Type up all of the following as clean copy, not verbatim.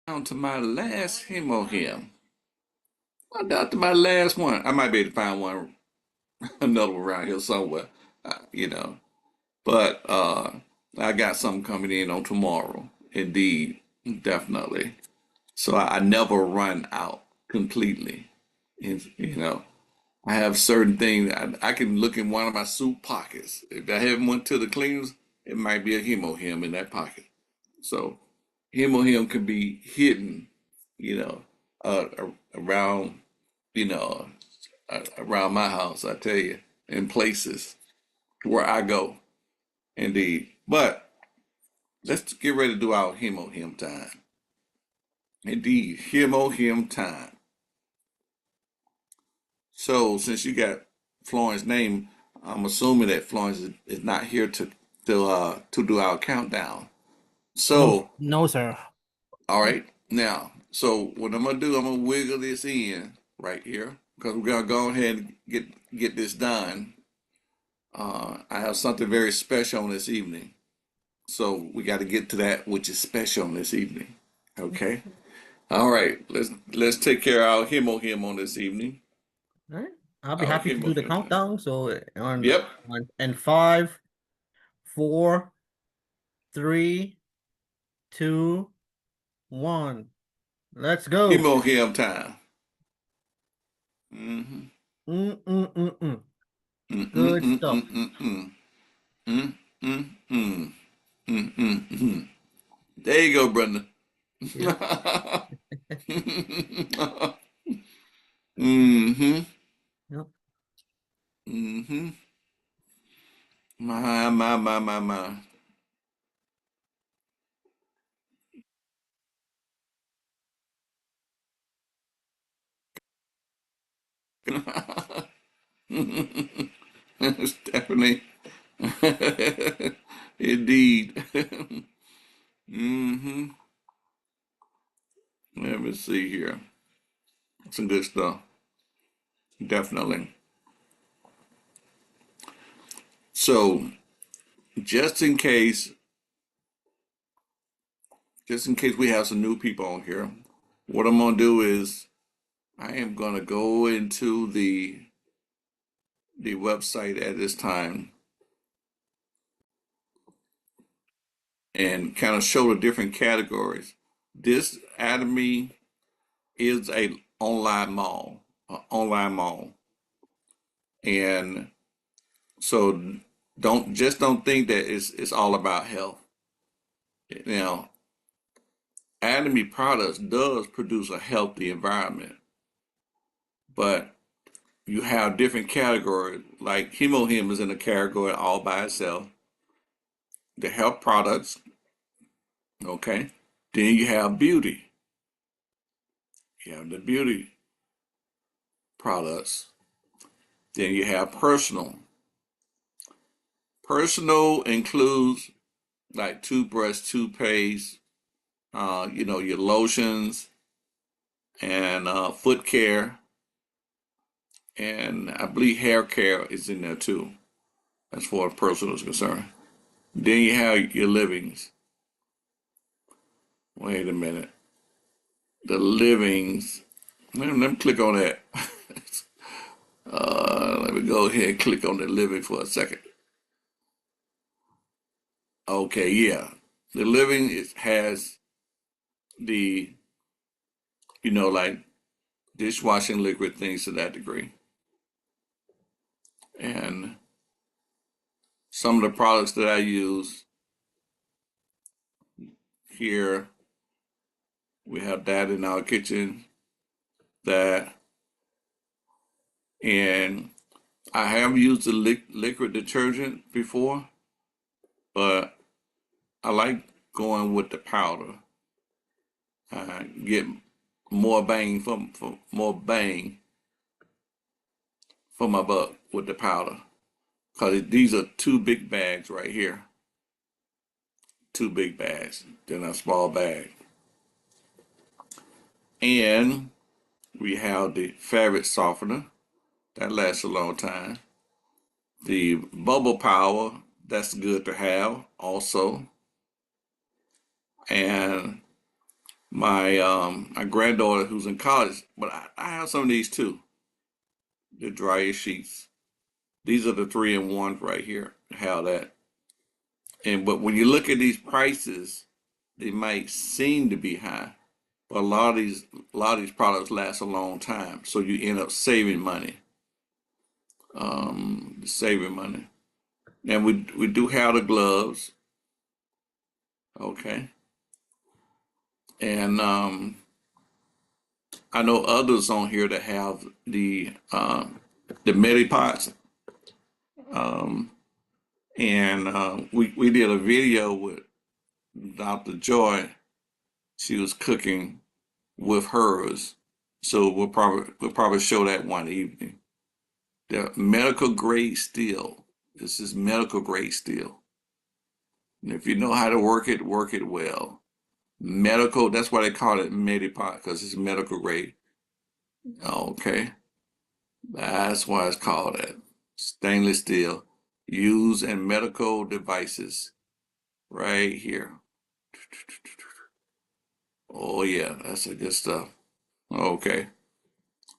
Down to my last him. I'm down to my last one. I might be able to find one, another one around here somewhere, you know. But I got something coming in on tomorrow. Indeed, definitely. So I never run out completely. You know, I have certain things I can look in one of my suit pockets. If I haven't went to the cleaners, it might be a him in that pocket. So him can be hidden, you know, around, you know, around my house. I tell you, in places where I go, indeed. But let's get ready to do our him time. Indeed, him time. So since you got Florence' name, I'm assuming that Florence is not here to do our countdown. No, So, no, sir. all right, now, so what I'm gonna do, I'm gonna wiggle this in right here because we're gonna go ahead and get this done. I have something very special on this evening, so we got to get to that which is special on this evening. Okay, all right, let's take care of our him on this evening. All right. I'll be Our happy to do the him time. countdown. So Yep, on and five, four, three, two, one. Let's go. him time. Mm-hmm. Mm-mm-mm-mm. Good stuff. Mm-mm-mm-mm-mm. Mm-mm-mm. Mm-mm-mm. There you go, Brenda. Yep. Mm-hmm. Yep. Mm-hmm. My. Stephanie. Indeed. Mm-hmm. Let me see here. Some good stuff. Definitely. So, just in case, just in case we have some new people on here, what I'm gonna do is I am gonna go into the website at this time and kind of show the different categories. This Atomy is a online mall, and so don't think that it's all about health. Now, Atomy Products does produce a healthy environment, but you have different categories. Like Hemohim is in a category all by itself. The health products, okay. Then you have beauty. You have the beauty products. Then you have personal. Personal includes like toothbrush, toothpaste, your lotions and foot care, and I believe hair care is in there too, as far as personal is concerned. Then you have your livings. Wait a minute. The livings. Let me click on that. Let me go ahead and click on the living for a second. Okay, yeah. The living has the, like dishwashing liquid, things to that degree. And some of the products that I use here, we have that in our kitchen, that, and I have used the liquid detergent before, but I like going with the powder. Get more bang for my buck with the powder. Cause these are two big bags right here, two big bags, then a small bag, and we have the fabric softener that lasts a long time. The bubble power, that's good to have also, and My granddaughter who's in college, but I have some of these too. The dryer sheets. These are the 3-in-1 right here. How that. And but when you look at these prices, they might seem to be high, but a lot of these products last a long time, so you end up saving money. Saving money. And we do have the gloves, okay. And I know others on here that have the Medipots. Um, and we did a video with Dr. Joy. She was cooking with hers, so we'll probably show that one evening. The medical grade steel. This is medical grade steel. And if you know how to work it well. Medical, that's why they call it Medipot, because it's medical grade. Okay. That's why it's called that. Stainless steel used in medical devices right here. Oh yeah, that's the good stuff. Okay.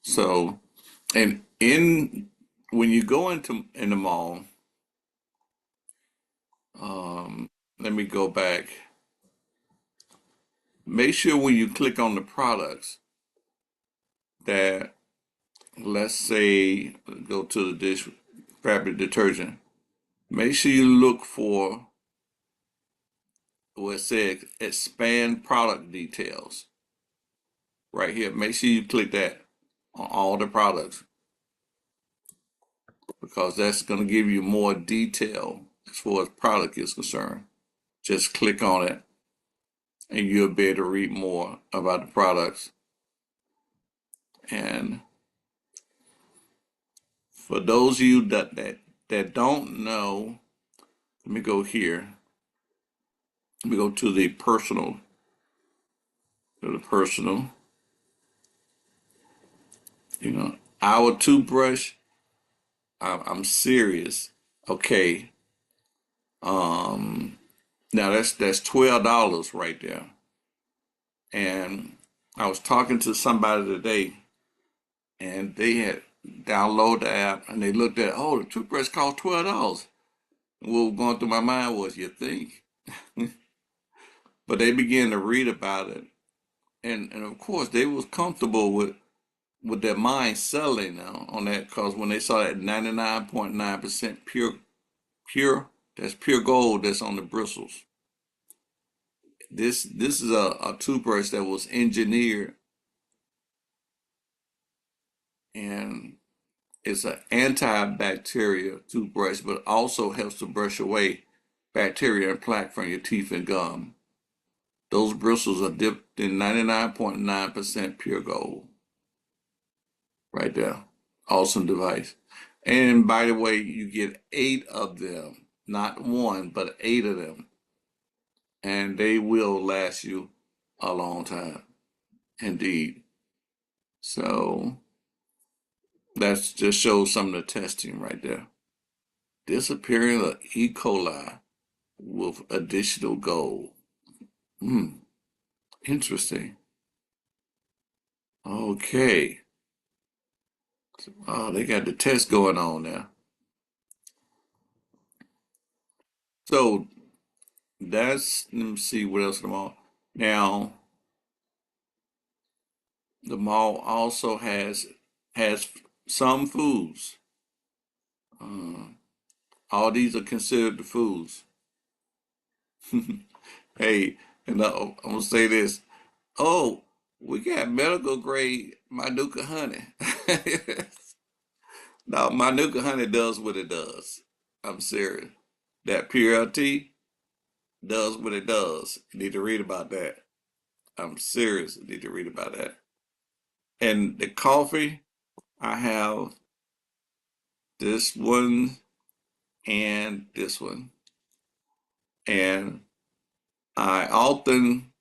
So, and in when you go in the mall, let me go back. Make sure when you click on the products that, let's say, go to the dish fabric detergent. Make sure you look for what it says expand product details right here. Make sure you click that on all the products because that's going to give you more detail as far as product is concerned. Just click on it and you'll be able to read more about the products. And for those of you that don't know, let me go here. Let me go to the personal. To the personal. Our toothbrush. I'm serious. Okay. Um, Now that's $12 right there. And I was talking to somebody today, and they had downloaded the app, and they looked at, oh, the toothbrush cost $12. And what was going through my mind was, you think? But they began to read about it, and of course they was comfortable with their mind settling now on that because when they saw that 99.9% pure, that's pure gold that's on the bristles. This is a toothbrush that was engineered, and it's an antibacterial toothbrush, but also helps to brush away bacteria and plaque from your teeth and gum. Those bristles are dipped in 99.9% pure gold. Right there. Awesome device. And by the way, you get 8 of them, not one, but 8 of them. And they will last you a long time. Indeed. So that just shows some of the testing right there. Disappearing of E. coli with additional gold. Hmm, interesting. Okay. Oh, they got the test going on now. So let me see what else in the mall. Now, the mall also has some foods. Uh, all these are considered the foods. Hey, and I'm gonna say this. Oh, we got medical grade Manuka honey. Now, Manuka honey does what it does. I'm serious. That purity does what it does. You need to read about that. I'm serious. You need to read about that. And the coffee, I have this one and this one. And I often,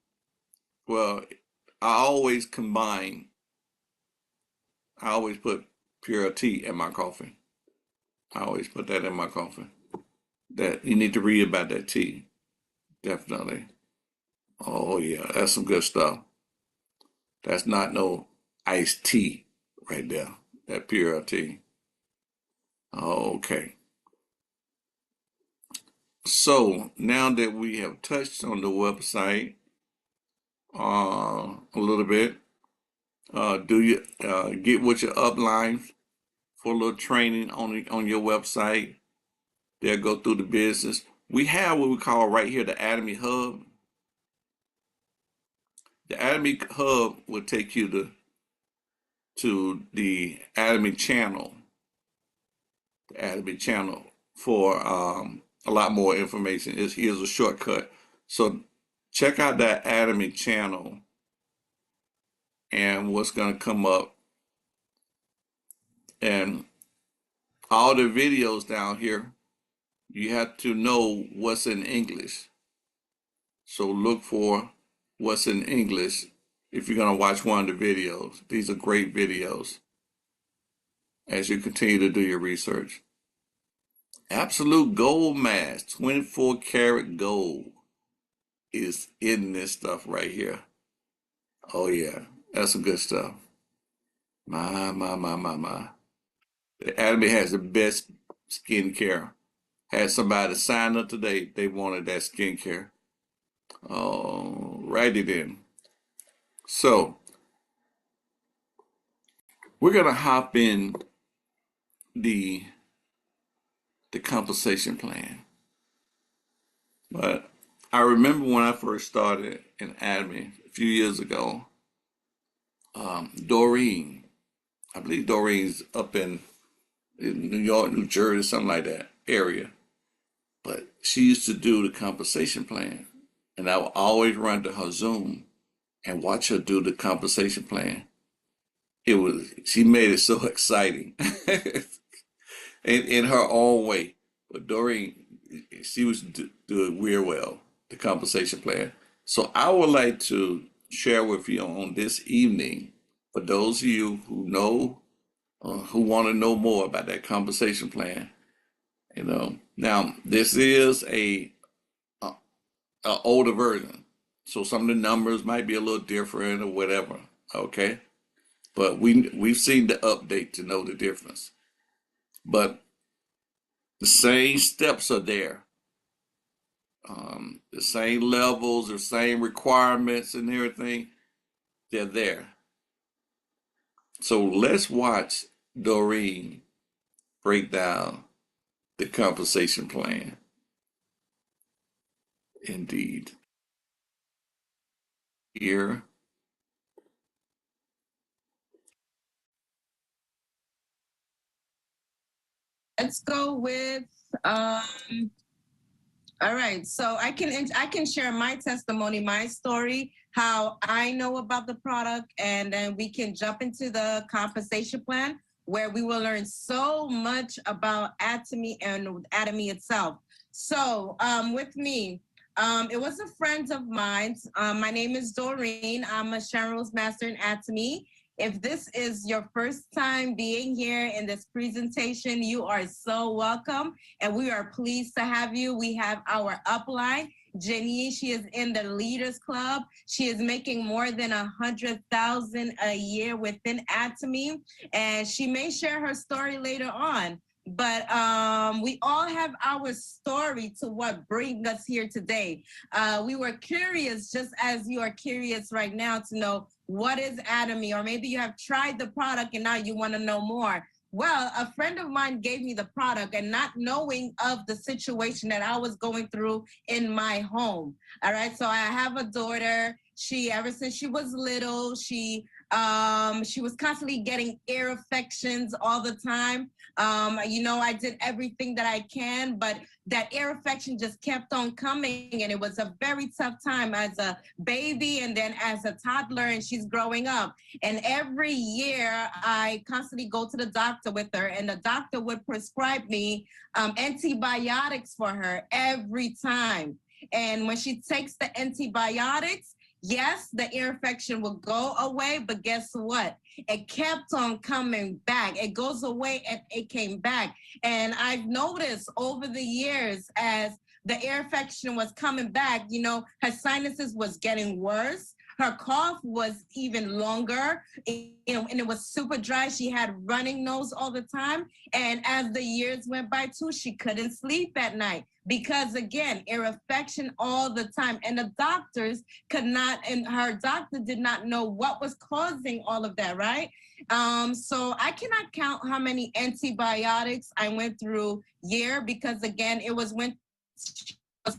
well, I always combine, I always put pure tea in my coffee. I always put that in my coffee. That you need to read about that tea, definitely. Oh yeah, that's some good stuff. That's not no iced tea right there. That pure tea. Okay. So now that we have touched on the website a little bit, do you get with your upline for a little training on your website? They'll go through the business. We have what we call right here the Academy Hub. The Academy Hub will take you to the Academy channel, the Academy channel for a lot more information. Here's a shortcut. So check out that Academy channel, and what's going to come up, and all the videos down here, you have to know what's in English. So look for what's in English if you're going to watch one of the videos. These are great videos as you continue to do your research. Absolute gold mask, 24 karat gold is in this stuff right here. Oh yeah, that's some good stuff. My. The Academy has the best skincare. Had somebody sign up today, they wanted that skincare. Oh, righty then. So we're gonna hop in the compensation plan. But I remember when I first started in Academy a few years ago, Doreen, I believe Doreen's up in New York, New Jersey, something like that area. But she used to do the compensation plan, and I would always run to her Zoom and watch her do the compensation plan. She made it so exciting in her own way. But Doreen, she was doing real well, the compensation plan. So I would like to share with you on this evening, for those of you who know, who want to know more about that compensation plan. Now this is a older version, so some of the numbers might be a little different or whatever. Okay, but we've seen the update to know the difference. But the same steps are there, the same levels, the same requirements, and everything. They're there. So let's watch Doreen break down the compensation plan. Indeed. Here. Let's go with all right, so I can share my testimony, my story, how I know about the product, and then we can jump into the compensation plan where we will learn so much about Atomy and Atomy itself. So with me, it was a friend of mine. My name is Doreen. I'm a Sharon Rose Master in Atomy. If this is your first time being here in this presentation, you are so welcome, and we are pleased to have you. We have our upline, Jenny. She is in the Leaders Club. She is making more than 100,000 a year within Atomy, and she may share her story later on. But we all have our story to what brings us here today. We were curious, just as you are curious right now, to know what is Atomy, or maybe you have tried the product and now you want to know more. Well, a friend of mine gave me the product, and not knowing of the situation that I was going through in my home. All right, so I have a daughter. She, ever since she was little, she was constantly getting ear infections all the time. I did everything that I can, but that ear infection just kept on coming, and it was a very tough time as a baby and then as a toddler, and she's growing up. And every year I constantly go to the doctor with her, and the doctor would prescribe me antibiotics for her every time. And when she takes the antibiotics, yes, the ear infection will go away, but guess what? It kept on coming back. It goes away and it came back. And I've noticed over the years, as the ear infection was coming back, her sinuses was getting worse. Her cough was even longer, and it was super dry. She had running nose all the time. And as the years went by too, she couldn't sleep at night because, again, ear infection all the time. And the doctors could not, and her doctor did not know what was causing all of that, right? So I cannot count how many antibiotics I went through year because, again, it was when she was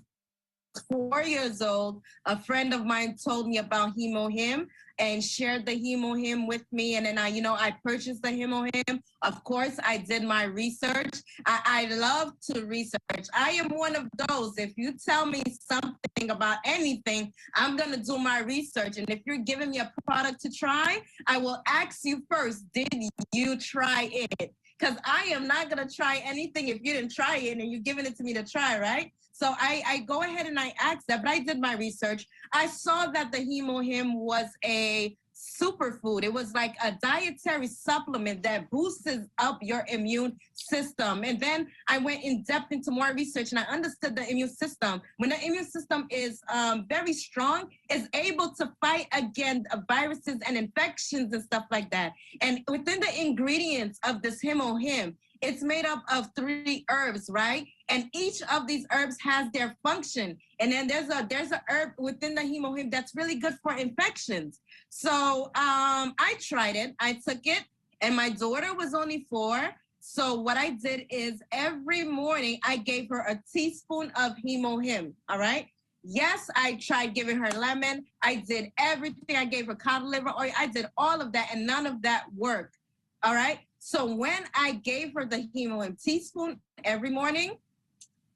4 years old. A friend of mine told me about HemoHim and shared the HemoHim with me. And then I purchased the HemoHim. Of course, I did my research. I love to research. I am one of those. If you tell me something about anything, I'm going to do my research. And if you're giving me a product to try, I will ask you first, did you try it? Because I am not going to try anything if you didn't try it and you're giving it to me to try, right? So I go ahead and I asked that, but I did my research. I saw that the HemoHim was a superfood. It was like a dietary supplement that boosts up your immune system. And then I went in depth into more research and I understood the immune system. When the immune system is very strong, it's able to fight against viruses and infections and stuff like that. And within the ingredients of this HemoHim, it's made up of 3 herbs, right? And each of these herbs has their function. And then there's a herb within the HemoHim that's really good for infections. So I tried it. I took it, and my daughter was only 4. So what I did is every morning I gave her a teaspoon of HemoHim. All right. Yes, I tried giving her lemon. I did everything. I gave her cod liver oil. I did all of that, and none of that worked. All right. So when I gave her the HemoHim teaspoon every morning,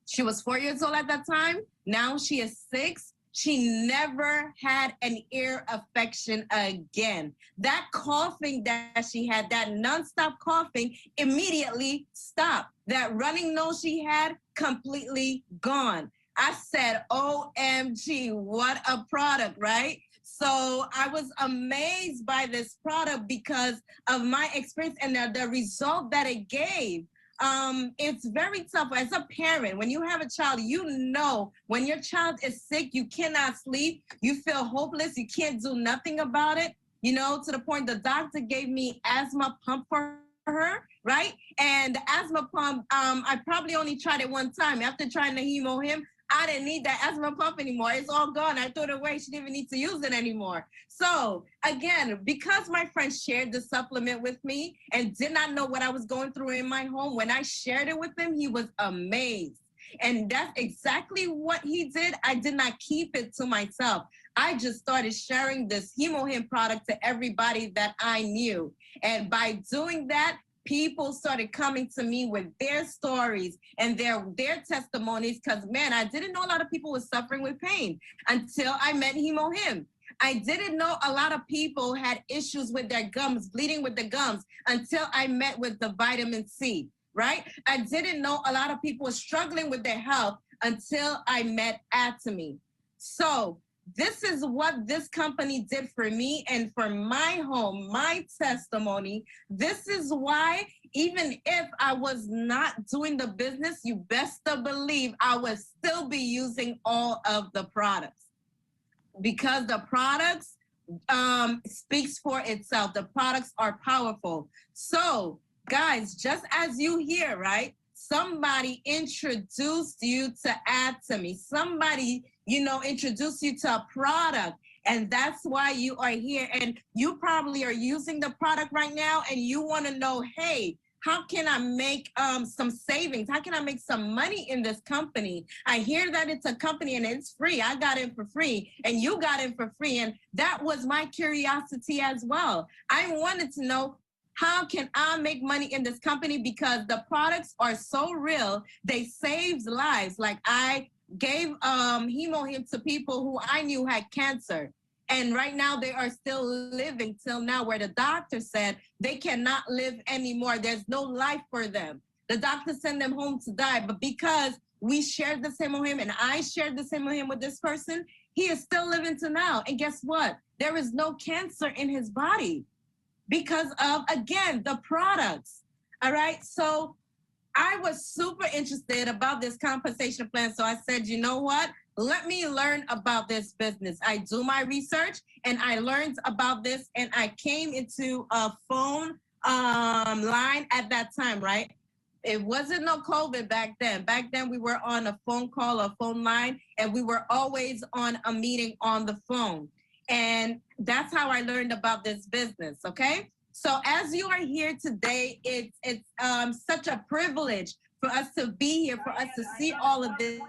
she was 4 years old at that time. Now she is 6. She never had an ear infection again. That coughing that she had, that nonstop coughing, immediately stopped. That running nose she had, completely gone. I said, OMG, what a product, right? So I was amazed by this product because of my experience and the result that it gave. It's very tough as a parent. When you have a child, when your child is sick, you cannot sleep. You feel hopeless. You can't do nothing about it, to the point the doctor gave me asthma pump for her, right? And the asthma pump, I probably only tried it one time. After trying the HemoHim, I didn't need that asthma pump anymore. It's all gone. I threw it away. She didn't even need to use it anymore. So again, because my friend shared the supplement with me and did not know what I was going through in my home, when I shared it with him, he was amazed. And that's exactly what he did. I did not keep it to myself. I just started sharing this HemoHim product to everybody that I knew. And by doing that, people started coming to me with their stories and their testimonies because, man, I didn't know a lot of people were suffering with pain until I met HemoHim. I didn't know a lot of people had issues with their gums, bleeding with the gums, until I met with the vitamin C, right? I didn't know a lot of people were struggling with their health until I met Atomy. So this is what this company did for me and for my home, my testimony. This is why, even if I was not doing the business, you best to believe I would still be using all of the products because the products speaks for itself. The products are powerful. So guys, just as you hear, right? Somebody introduced you to Atomy. Somebody, introduced you to a product. And that's why you are here. And you probably are using the product right now and you want to know, hey, how can I make some savings? How can I make some money in this company? I hear that it's a company and it's free. I got in for free and you got in for free. And that was my curiosity as well. I wanted to know, how can I make money in this company? Because the products are so real. They save lives. Like I gave HemoHim to people who I knew had cancer. And right now they are still living till now, where the doctor said they cannot live anymore. There's no life for them. The doctor sent them home to die. But because we shared the HemoHim and I shared the HemoHim with this person, he is still living to now. And guess what? There is no cancer in his body because of, again, the products. All right. So I was super interested about this compensation plan. So I said, you know what? let me learn about this business. I do my research and I learned about this, and I came into a phone line at that time, right? It wasn't no COVID back then. Back then, we were on a phone call, a phone line, and we were always on a meeting on the phone. And that's how I learned about this business. Okay. So as you are here today, it's such a privilege for us to be here, for us to see all of this.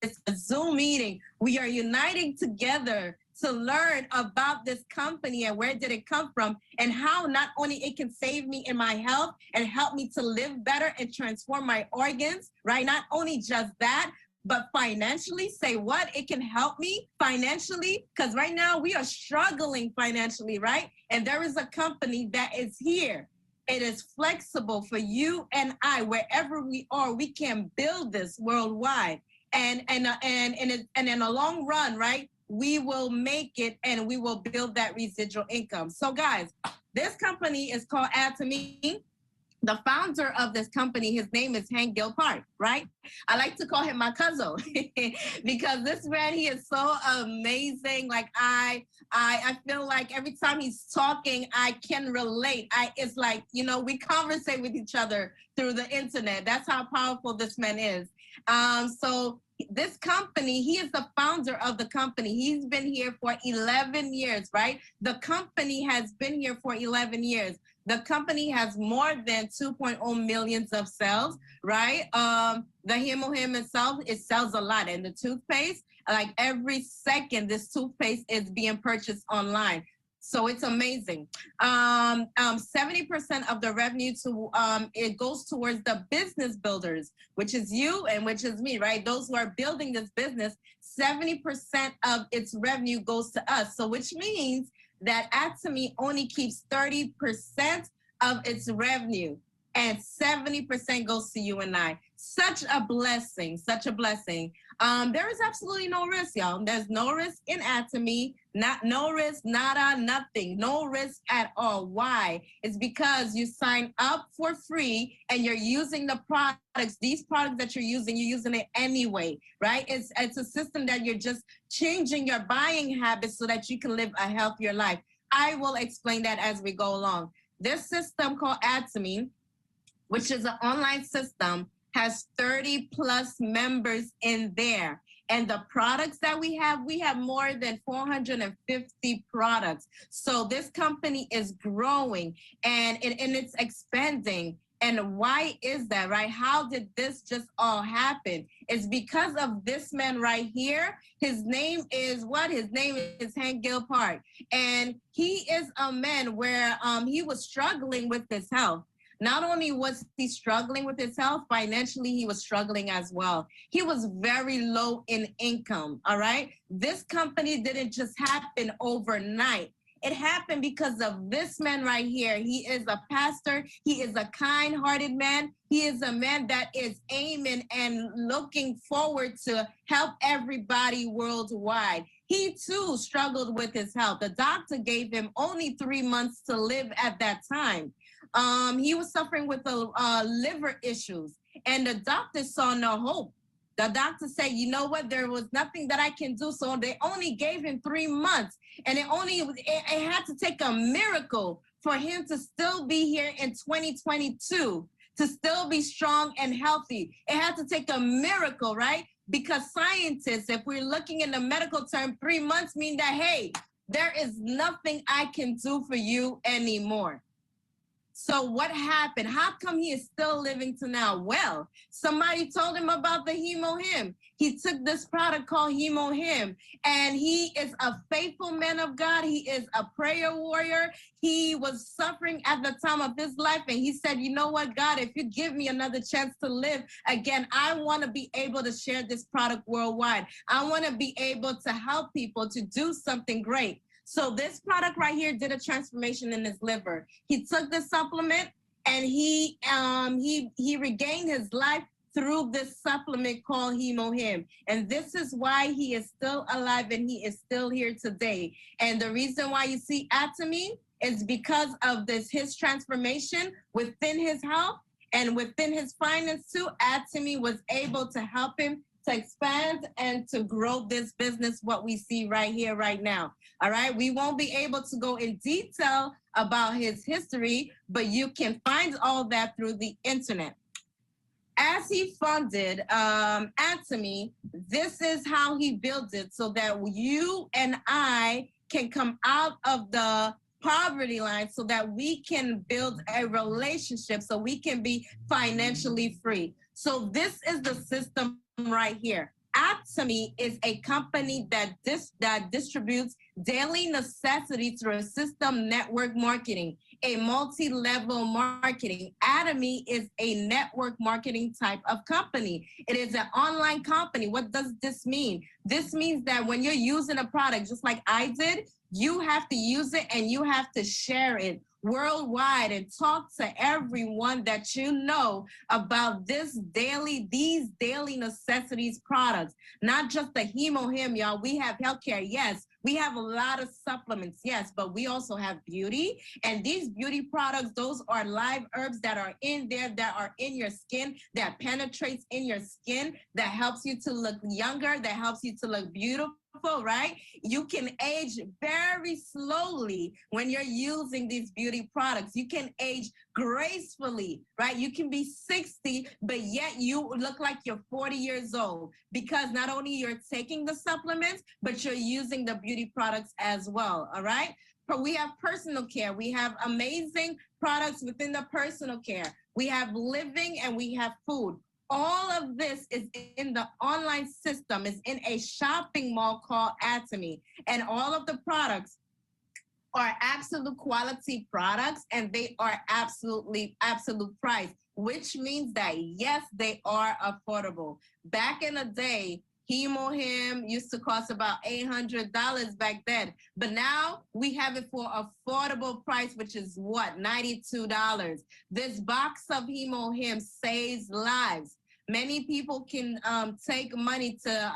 It's a Zoom meeting. We are uniting together to learn about this company and where did it come from, and how not only it can save me in my health and help me to live better and transform my organs, right? Not only just that, but financially. Say what? It can help me financially, because right now we are struggling financially, right? And there is a company that is here. It is flexible for you and I, wherever we are, we can build this worldwide. And in the long run, right, we will make it and we will build that residual income. So guys, this company is called Add to Me. The founder of this company, his name is Hank Gilpart, right? I like to call him my cousin because this man, he is so amazing. Like I feel like every time he's talking, I can relate. It's like, you know, we conversate with each other through the internet. That's how powerful this man is. So this company, he is the founder of the company. He's been here for 11 years, right? The company has been here for 11 years. The company has more than 2.0 millions of sales, right? The Him itself, it sells a lot. And the toothpaste, like every second, this toothpaste is being purchased online. So it's amazing. 70% of the revenue it goes towards the business builders, which is you and which is me, right? Those who are building this business, 70% of its revenue goes to us. So which means that Add to Me only keeps 30% of its revenue, and 70% goes to you and I. Such a blessing, such a blessing. There is absolutely no risk, y'all. There's no risk in Add to Me. No risk, nada, nothing. No risk at all. Why? It's because you sign up for free and you're using the products. These products that you're using it anyway, right? It's a system that you're just changing your buying habits so that you can live a healthier life. I will explain that as we go along. This system called Add to Me, which is an online system, has 30 plus members in there. And the products that we have more than 450 products. So this company is growing and it's expanding. And why is that, right? How did this just all happen? It's because of this man right here. His name is what? His name is Hank Gilpart. And he is a man where he was struggling with his health. Not only was he struggling with his health, financially, he was struggling as well. He was very low in income, all right? This company didn't just happen overnight. It happened because of this man right here. He is a pastor. He is a kind-hearted man. He is a man that is aiming and looking forward to help everybody worldwide. He too struggled with his health. The doctor gave him only 3 months to live at that time. He was suffering with liver issues, and the doctor saw no hope. The doctor said, you know what, there was nothing that I can do. So they only gave him 3 months, and it had to take a miracle for him to still be here in 2022, to still be strong and healthy. It had to take a miracle, right? Because scientists, if we're looking in the medical term, 3 months mean that, hey, there is nothing I can do for you anymore. So what happened? How come he is still living to now? Well, somebody told him about the Him. He took this product called Him, and he is a faithful man of God. He is a prayer warrior. He was suffering at the time of his life, and he said, you know what, God, if you give me another chance to live again, I want to be able to share this product worldwide. I want to be able to help people to do something great. So this product right here did a transformation in his liver. He took this supplement and he regained his life through this supplement called Him. And this is why he is still alive and he is still here today. And the reason why you see Add to Me is because of his transformation within his health and within his finance too. Add to Me was able to help him to expand and to grow this business, what we see right here, right now. All right. We won't be able to go in detail about his history, but you can find all that through the internet. As he funded Atomy, this is how he built it so that you and I can come out of the poverty line so that we can build a relationship so we can be financially free. So this is the system right here. Atomy is a company that distributes daily necessities through a system network marketing, a multi-level marketing. Atomy is a network marketing type of company. It is an online company. What does this mean? This means that when you're using a product, just like I did, you have to use it and you have to share it worldwide and talk to everyone that you know about these daily necessities products. Not just the HemoHim, y'all. We have healthcare, yes. We have a lot of supplements, yes, but we also have beauty. And these beauty products, those are live herbs that are in there, that are in your skin, that penetrates in your skin, that helps you to look younger, that helps you to look beautiful. Right? You can age very slowly when you're using these beauty products. You can age gracefully, right? You can be 60, but yet you look like you're 40 years old because not only you're taking the supplements, but you're using the beauty products as well. All right. But we have personal care. We have amazing products within the personal care. We have living and we have food. All of this is in the online system, is in a shopping mall called Atomy. And all of the products are absolute quality products and they are absolute price, which means that, yes, they are affordable. Back in the day, HemoHim used to cost about $800 back then. But now we have it for affordable price, which is what? $92. This box of HemoHim saves lives. Many people can take money to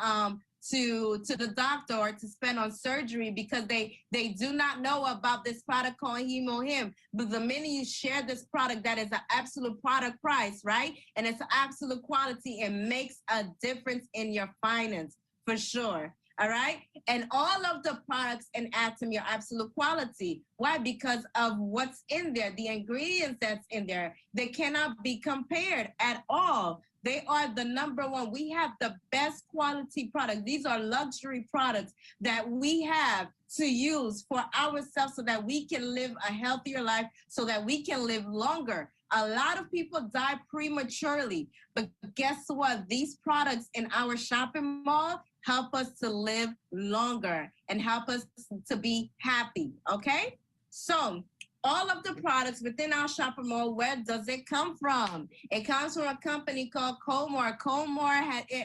the doctor or to spend on surgery because they do not know about this product called HemoHim. But the minute you share this product that is an absolute product price, right? And it's absolute quality, it makes a difference in your finance for sure. All right. And all of the products in Atomy are absolute quality. Why? Because of what's in there, the ingredients that's in there. They cannot be compared at all. They are the number one. We have the best quality product. These are luxury products that we have to use for ourselves so that we can live a healthier life, so that we can live longer. A lot of people die prematurely, but guess what? These products in our shopping mall help us to live longer and help us to be happy, okay? So all of the products within our shopping mall, where does it come from? It comes from a company called Colmore.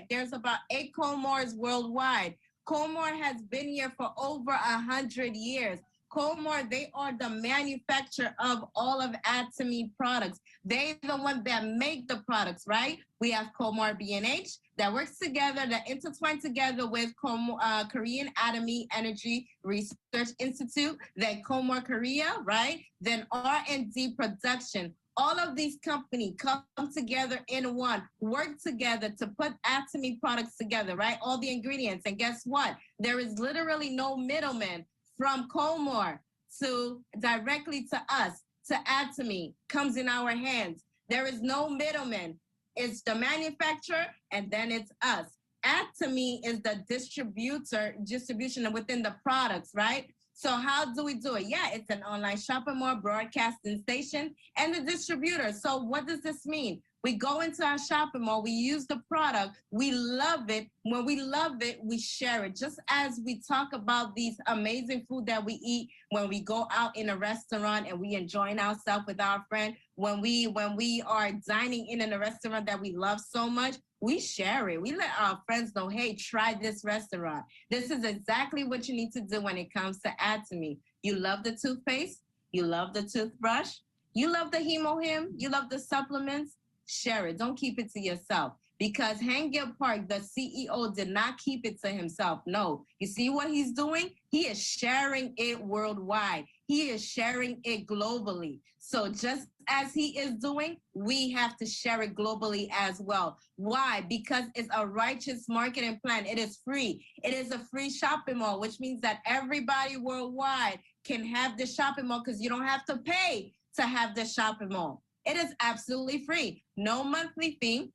There's about 8 Colmores worldwide. Colmore has been here for over 100 years. Colmore, they are the manufacturer of all of Atomy products. They're the ones that make the products, right? We have Colmore B&H that works together, that intertwine together with Korean Atomy Energy Research Institute, then Colmore Korea, right? Then R&D Production. All of these companies come together in one, work together to put Atomy products together, right? All the ingredients. And guess what? There is literally no middleman. From Colmore to directly to us, to Atomy, comes in our hands. There is no middleman. It's the manufacturer, and then it's us. Atomy is the distribution within the products, right? So how do we do it? Yeah, it's an online shopping mall, broadcasting station, and the distributor. So what does this mean? We go into our shopping mall, we use the product, we love it. When we love it, we share it. Just as we talk about these amazing food that we eat when we go out in a restaurant and we enjoying ourselves with our friend, when we are dining in a restaurant that we love so much, we share it. We let our friends know, hey, try this restaurant. This is exactly what you need to do when it comes to Atomy. You love the toothpaste, you love the toothbrush, you love the HemoHim, you love the supplements, share it. Don't keep it to yourself. because Hangil Park, the CEO, did not keep it to himself. No, you see what he's doing? He is sharing it worldwide. He is sharing it globally. So just as he is doing, we have to share it globally as well. Why? Because it's a righteous marketing plan. It is free. It is a free shopping mall, which means that everybody worldwide can have the shopping mall because you don't have to pay to have the shopping mall. It is absolutely free. No monthly fee,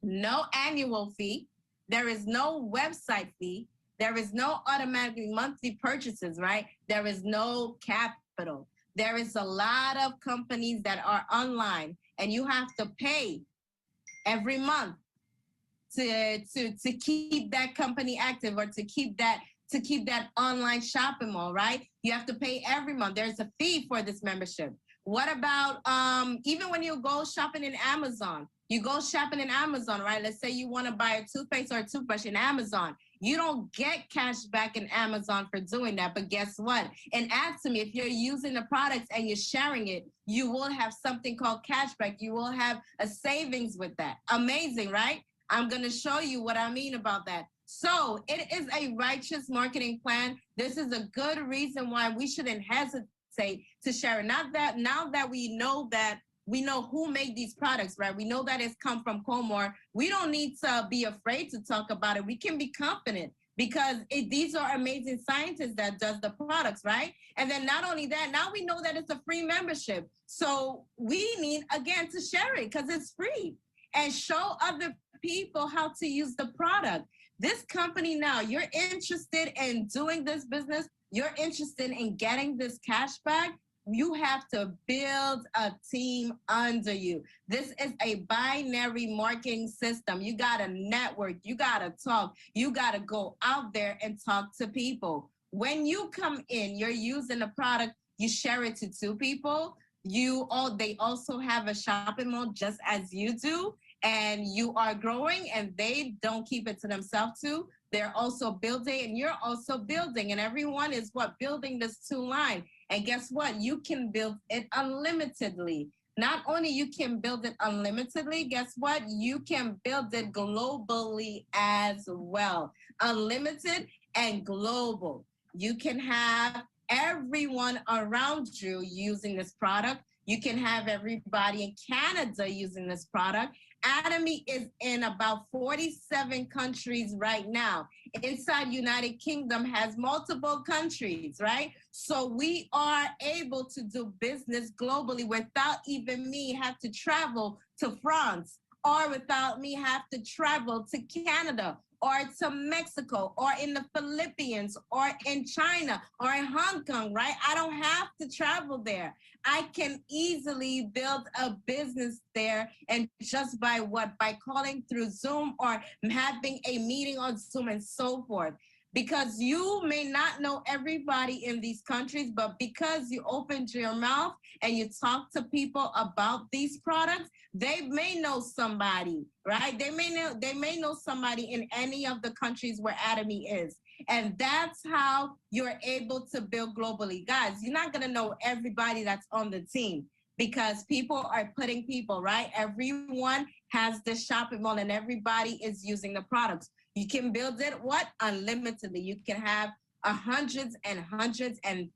no annual fee. There is no website fee. There is no automatic monthly purchases, right? There is no capital. There is a lot of companies that are online, and you have to pay every month to keep that company active, or to keep that online shopping mall, right? You have to pay every month. There's a fee for this membership. What about even when you go shopping in Amazon? You go shopping in Amazon, right? Let's say you want to buy a toothpaste or a toothbrush in Amazon. You don't get cash back in Amazon for doing that. But guess what? And ask me, if you're using the products and you're sharing it, you will have something called cashback. You will have a savings with that. Amazing, right? I'm going to show you what I mean about that. So it is a righteous marketing plan. This is a good reason why we shouldn't hesitate to share it. Not that now that we know who made these products, right? We know that it's come from Comor. We don't need to be afraid to talk about it. We can be confident because these are amazing scientists that does the products, right? And then not only that, now we know that it's a free membership. So we need, again, to share it because it's free and show other people how to use the product. This company now, you're interested in doing this business, you're interested in getting this cash back, you have to build a team under you. This is a binary marketing system. You got to network, you got to talk, you got to go out there and talk to people. When you come in, you're using a product, you share it to two people. They also have a shopping mall just as you do, and you are growing, and they don't keep it to themselves too. They're also building, and you're also building, and everyone is building this two line. And guess what? You can build it unlimitedly. Not only you can build it unlimitedly, guess what? You can build it globally as well. Unlimited and global. You can have everyone around you using this product. You can have everybody in Canada using this product. Atomy is in about 47 countries right now. Inside United Kingdom has multiple countries, right? So we are able to do business globally without even me have to travel to France, or without me have to travel to Canada, or to Mexico, or in the Philippines, or in China, or in Hong Kong, right? I don't have to travel there. I can easily build a business there, and just by calling through Zoom or having a meeting on Zoom and so forth. Because you may not know everybody in these countries, but because you opened your mouth and you talk to people about these products, they may know somebody, right? They may know somebody in any of the countries where Atomy is. And that's how you're able to build globally. Guys, you're not going to know everybody that's on the team, because people are putting people, right? Everyone has the shopping mall and everybody is using the products. You can build it unlimitedly. You can have hundreds and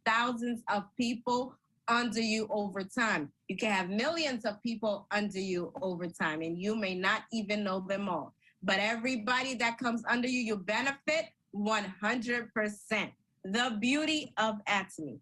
thousands of people under you over time. You can have millions of people under you over time, and you may not even know them all. But everybody that comes under you, you benefit 100%. The beauty of Atomy.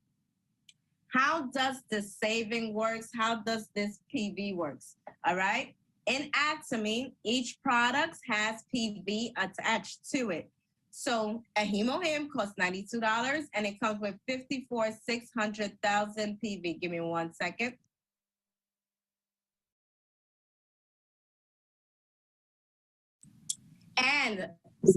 How does the saving works? How does this PV works? All right. In Atomy, each product has PV attached to it. So a HemoHim costs $92, and it comes with 600,000 PV. Give me 1 second. And,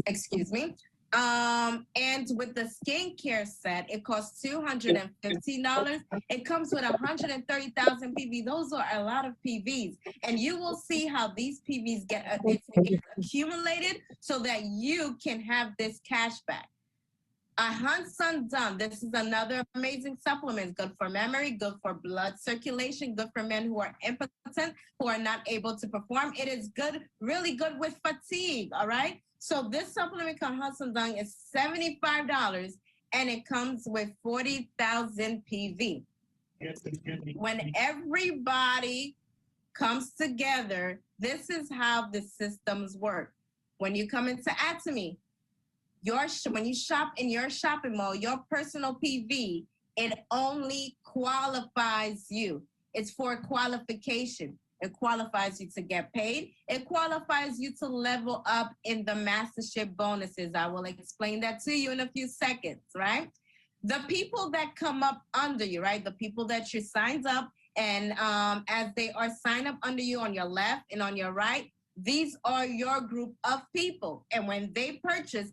excuse me. And with the skincare set, it costs $215. It comes with 130,000 PV. Those are a lot of PVs. And you will see how these PVs get accumulated so that you can have this cash back. Hansan Dum. This is another amazing supplement. Good for memory, good for blood circulation, good for men who are impotent, who are not able to perform. It is good, really good with fatigue. All right. So this supplement called Hansan Dum is $75 and it comes with 40,000 PV. When everybody comes together, this is how the systems work. When you come into Atomy, when you shop in your shopping mall, your personal PV, it only qualifies you. It's for qualification. It qualifies you to get paid. It qualifies you to level up in the mastership bonuses. I will explain that to you in a few seconds, right? The people that come up under you, right? The people that you signed up, and as they are signed up under you on your left and on your right, these are your group of people. And when they purchase,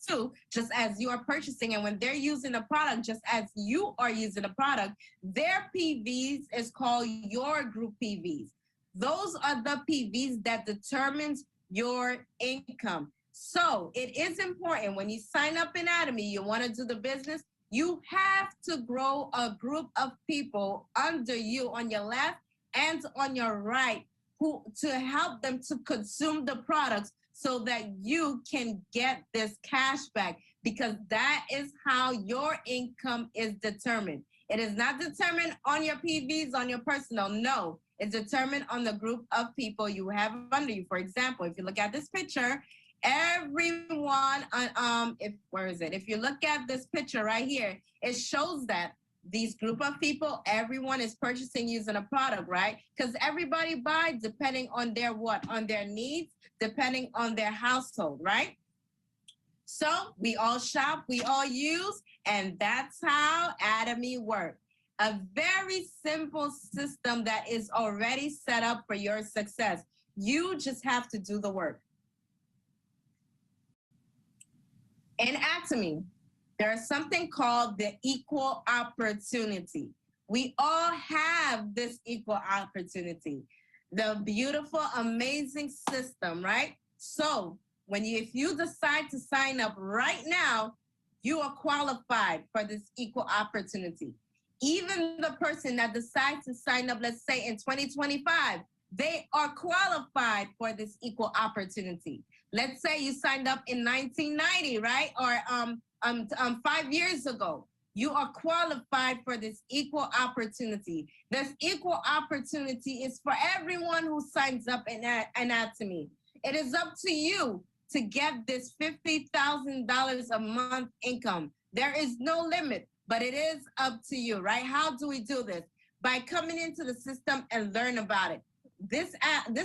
too, just as you are purchasing, and when they're using a product, just as you are using a product, their PVs is called your group PVs. Those are the PVs that determines your income. So it is important when you sign up in Atomy, you want to do the business, you have to grow a group of people under you on your left and on your right who to help them to consume the products so that you can get this cash back, because that is how your income is determined. It is not determined on your PVs, on your personal. No, it's determined on the group of people you have under you. For example, if you look at this picture, everyone, if you look at this picture right here, it shows that these group of people, everyone is purchasing using a product, right? Because everybody buys depending on their what? On their needs, depending on their household, right? So we all shop, we all use, and that's how Atomy works. A very simple system that is already set up for your success. You just have to do the work. In Atomy, there's something called the equal opportunity. We all have this equal opportunity. The beautiful, amazing system, right? So if you decide to sign up right now, you are qualified for this equal opportunity. Even the person that decides to sign up, let's say in 2025, they are qualified for this equal opportunity. Let's say you signed up in 1990, right? Or 5 years ago. You are qualified for this equal opportunity. This equal opportunity is for everyone who signs up in Atomy. It is up to you to get this $50,000 a month income. There is no limit, but it is up to you, right? How do we do this? By coming into the system and learn about it. This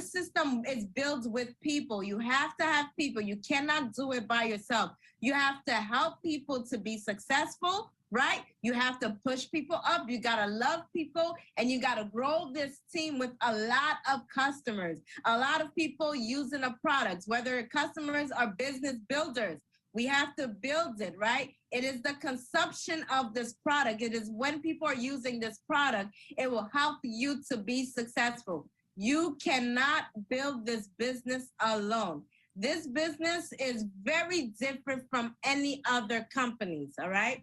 system is built with people. You have to have people. You cannot do it by yourself. You have to help people to be successful, right? You have to push people up. You got to love people, and you got to grow this team with a lot of customers, a lot of people using the products, whether customers or business builders. We have to build it, right? It is the consumption of this product. It is when people are using this product, it will help you to be successful. You cannot build this business alone. This business is very different from any other companies, all right?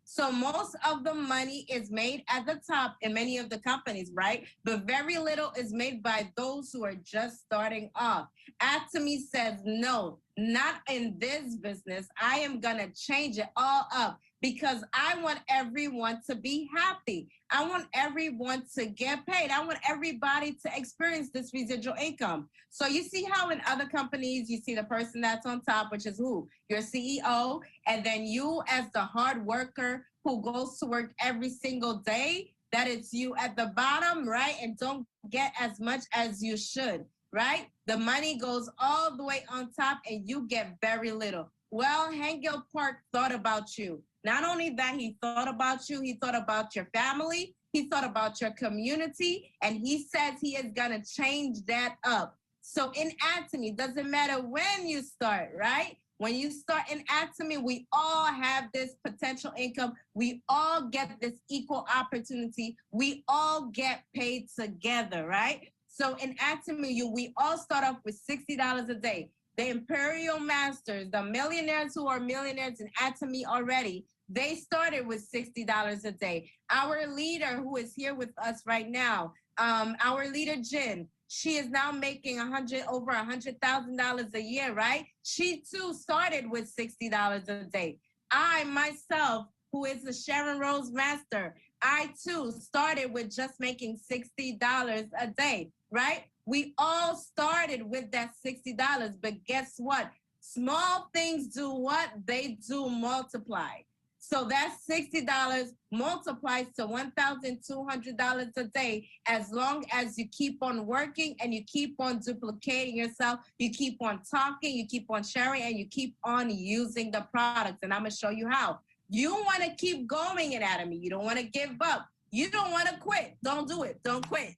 So most of the money is made at the top in many of the companies, right? But very little is made by those who are just starting off. Atomy says, no, not in this business. I am going to change it all up because I want everyone to be happy. I want everyone to get paid. I want everybody to experience this residual income. So you see how in other companies, you see the person that's on top, which is who? Your CEO. And then you as the hard worker who goes to work every single day, that it's you at the bottom, right? And don't get as much as you should, right? The money goes all the way on top and you get very little. Well, Hengel Park thought about you. Not only that, he thought about you, he thought about your family, he thought about your community, and he says he is going to change that up. So in Atomy, doesn't matter when you start, right? When you start in Atomy, we all have this potential income. We all get this equal opportunity. We all get paid together, right? So in Atomy, we all start off with $60 a day. the Imperial Masters, the millionaires who are millionaires in Atomy already, they started with $60 a day. Our leader who is here with us right now, our leader Jen, she is now making over $100,000 a year, right? She too started with $60 a day. I myself, who is the Sharon Rose Master, I too started with just making $60 a day, right? We all started with that $60, but guess what? Small things do what? They do multiply. So that $60 multiplies to $1,200 a day as long as you keep on working and you keep on duplicating yourself, you keep on talking, you keep on sharing, and you keep on using the products. And I'm going to show you how. You want to keep going in Atomy. You don't want to give up. You don't want to quit. Don't do it. Don't quit.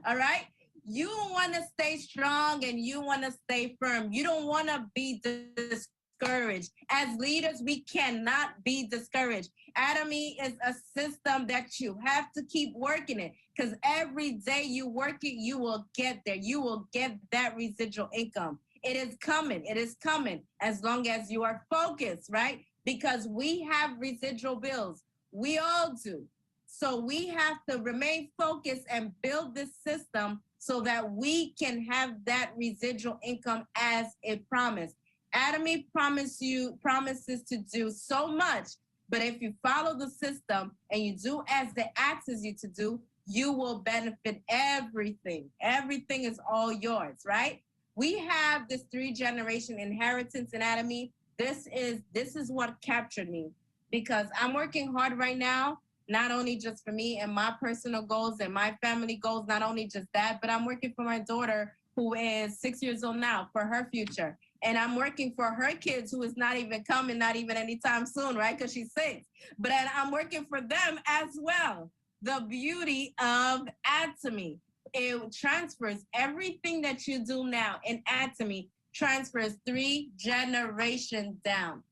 All right? You want to stay strong and you want to stay firm. You don't want to be discouraged. As leaders, we cannot be discouraged. Atomy is a system that you have to keep working it, because every day you work it, you will get there. You will get that residual income. It is coming. It is coming as long as you are focused, right? Because we have residual bills. We all do. So we have to remain focused and build this system so that we can have that residual income as it promised. Atomy promises to do so much, but if you follow the system and you do as it asks you to do, you will benefit everything. Everything is all yours, right? We have this 3-generation inheritance in Atomy. This is what captured me, because I'm working hard right now, not only just for me and my personal goals and my family goals, not only just that, but I'm working for my daughter who is 6 years old now, for her future. And I'm working for her kids who is not even coming, not even anytime soon, right? Because she's 6. But I'm working for them as well. The beauty of Atomy, it transfers everything that you do now in Atomy, transfers 3 generations down.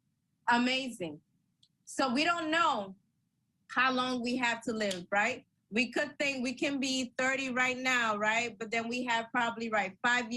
Amazing. So we don't know how long we have to live, right? We could think we can be 30 right now, right? But then we have probably, right, 5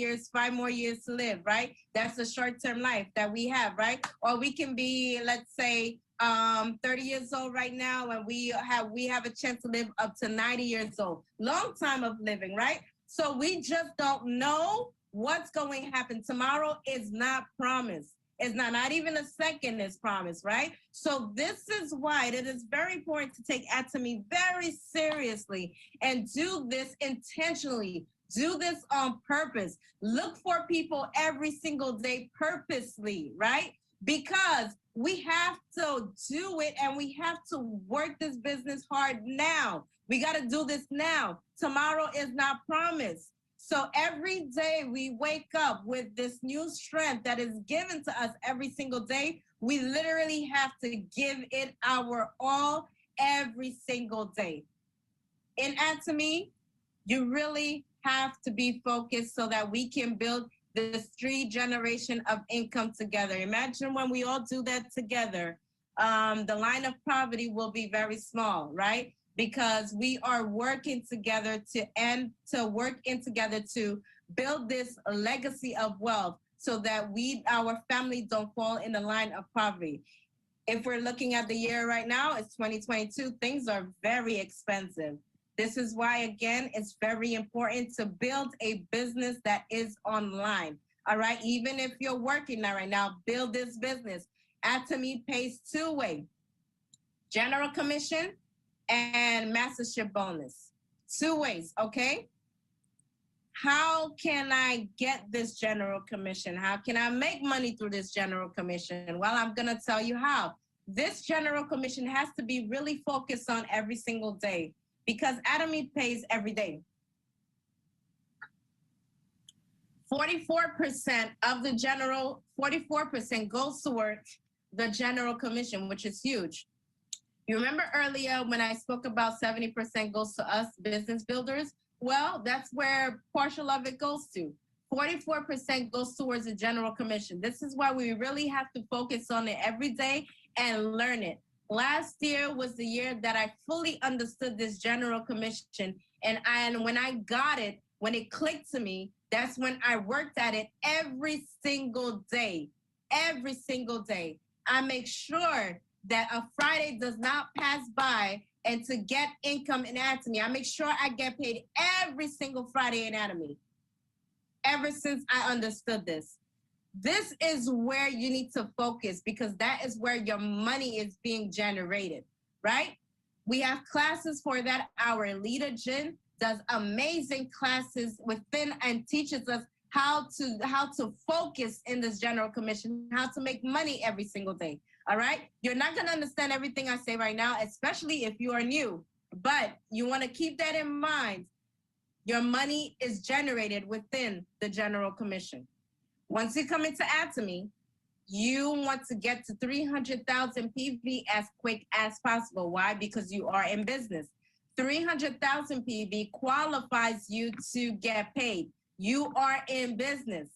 more years to live, right? That's a short-term life that we have, right? Or we can be, let's say, 30 years old right now, and we have a chance to live up to 90 years old. Long time of living, right? So we just don't know what's going to happen. Tomorrow is not promised. It's not even a second is promised, right? So this is why it is very important to take Atomy very seriously and do this intentionally. Do this on purpose. Look for people every single day purposely, right? Because we have to do it and we have to work this business hard now. We got to do this now. Tomorrow is not promised. So every day we wake up with this new strength that is given to us every single day. We literally have to give it our all every single day. In Atomy, you really have to be focused so that we can build this 3 generation of income together. Imagine when we all do that together, the line of poverty will be very small, right? Because we are working together to build this legacy of wealth so that our family don't fall in the line of poverty. If we're looking at the year right now, it's 2022, things are very expensive. This is why, again, it's very important to build a business that is online. All right, even if you're working now right now, build this business. Atomy pays 2 ways: general commission and mastership bonus. 2 ways, okay? How can I get this general commission? How can I make money through this general commission? Well, I'm gonna tell you how. This general commission has to be really focused on every single day, because Atomy pays every day. 44% of the 44% goes towards the general commission, which is huge. You remember earlier when I spoke about 70% goes to us business builders? Well, that's where partial of it goes to. 44% goes towards the general commission. This is why we really have to focus on it every day and learn it. Last year was the year that I fully understood this general commission. And when I got it, when it clicked to me, that's when I worked at it every single day. Every single day. I make sure that a Friday does not pass by and to get income in Atomy. I make sure I get paid every single Friday in Atomy. Ever since I understood this. This is where you need to focus because that is where your money is being generated, right? We have classes for that. Our leader, Jin, does amazing classes within and teaches us how to focus in this general commission, how to make money every single day. All right. You're not going to understand everything I say right now, especially if you are new, but you want to keep that in mind. Your money is generated within the general commission. Once you come into Atomy, you want to get to 300,000 PV as quick as possible. Why? Because you are in business. 300,000 PV qualifies you to get paid. You are in business.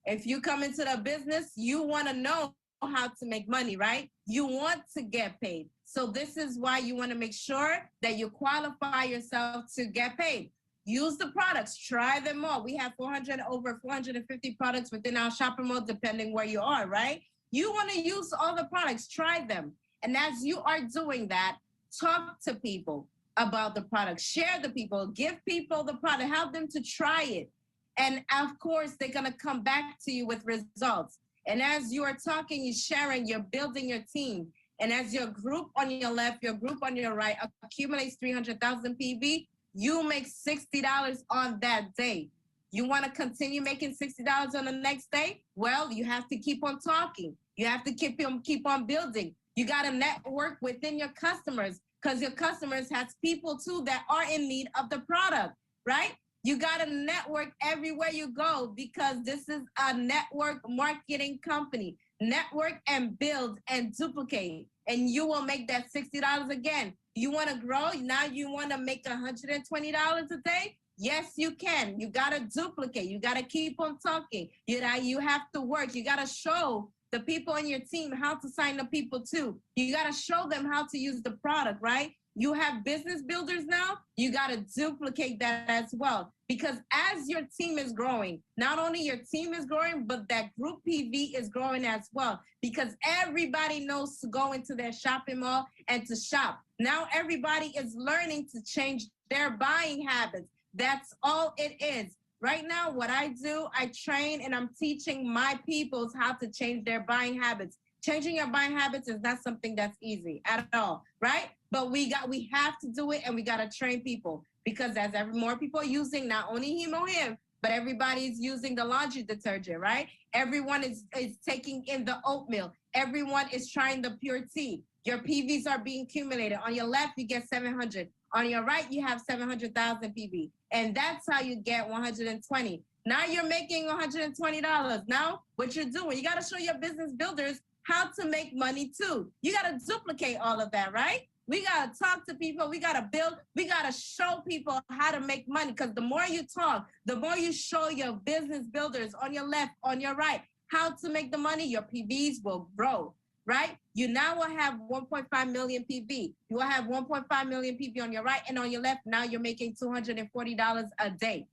If you come into the business, you want to know how to make money, right? You want to get paid. So this is why you want to make sure that you qualify yourself to get paid. Use the products, try them all. We have over 450 products within our shopping mall, depending where you are, right? You want to use all the products, try them. And as you are doing that, talk to people about the product, share the people, give people the product, help them to try it. And of course, they're going to come back to you with results. And as you are talking, you're sharing, you're building your team. And as your group on your left, your group on your right accumulates 300,000 PV, you make $60 on that day. You want to continue making $60 on the next day? Well, you have to keep on talking. You have to keep on building. You got to network within your customers because your customers has people too that are in need of the product, right? You got to network everywhere you go because this is a network marketing company. Network and build and duplicate, and you will make that $60 again. You want to grow? Now you want to make $120 a day? Yes, you can. You got to duplicate. You got to keep on talking. You have to work. You got to show the people on your team how to sign the people too. You got to show them how to use the product, right? You have business builders now. You got to duplicate that as well. Because as your team is growing, not only your team is growing, but that group PV is growing as well. Because everybody knows to go into their shopping mall and to shop. Now everybody is learning to change their buying habits. That's all it is. Right now, what I do, I train and I'm teaching my peoples how to change their buying habits. Changing your buying habits is not something that's easy at all, right? But we have to do it, and we got to train people because as more people are using not only Him, but everybody's using the laundry detergent, right? Everyone is taking in the oatmeal. Everyone is trying the pure tea. Your PVs are being accumulated. On your left, you get 700. On your right, you have 700,000 PV. And that's how you get 120. Now you're making $120. Now what you're doing, you got to show your business builders how to make money too. You got to duplicate all of that, right? We got to talk to people. We got to build. We got to show people how to make money because the more you talk, the more you show your business builders on your left, on your right, how to make the money, your PVs will grow, right? You now will have 1.5 million PV. You will have 1.5 million PV on your right and on your left. Now you're making $240 a day,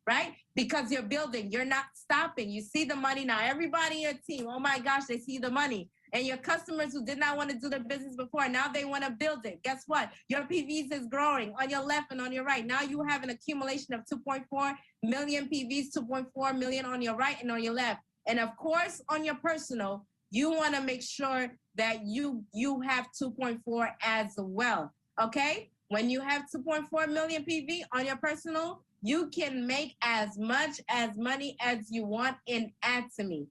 right? Because you're building, you're not stopping. You see the money now. Everybody in your team, oh my gosh, they see the money. And your customers who did not want to do the business before, now they want to build it. Guess what? Your PVs is growing on your left and on your right. Now you have an accumulation of 2.4 million PVs, 2.4 million on your right and on your left. And of course, on your personal, you want to make sure that you have 2.4 as well, okay? When you have 2.4 million PV on your personal, you can make as much as money as you want in Atomy.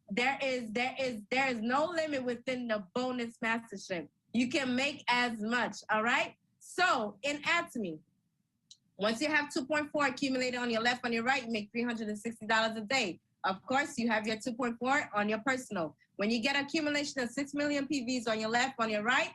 There is no limit within the bonus mastership. You can make as much, all right? So in Atomy, once you have 2.4 accumulated on your left, on your right, you make $360 a day. Of course, you have your 2.4 on your personal. When you get accumulation of 6 million PVs on your left, on your right,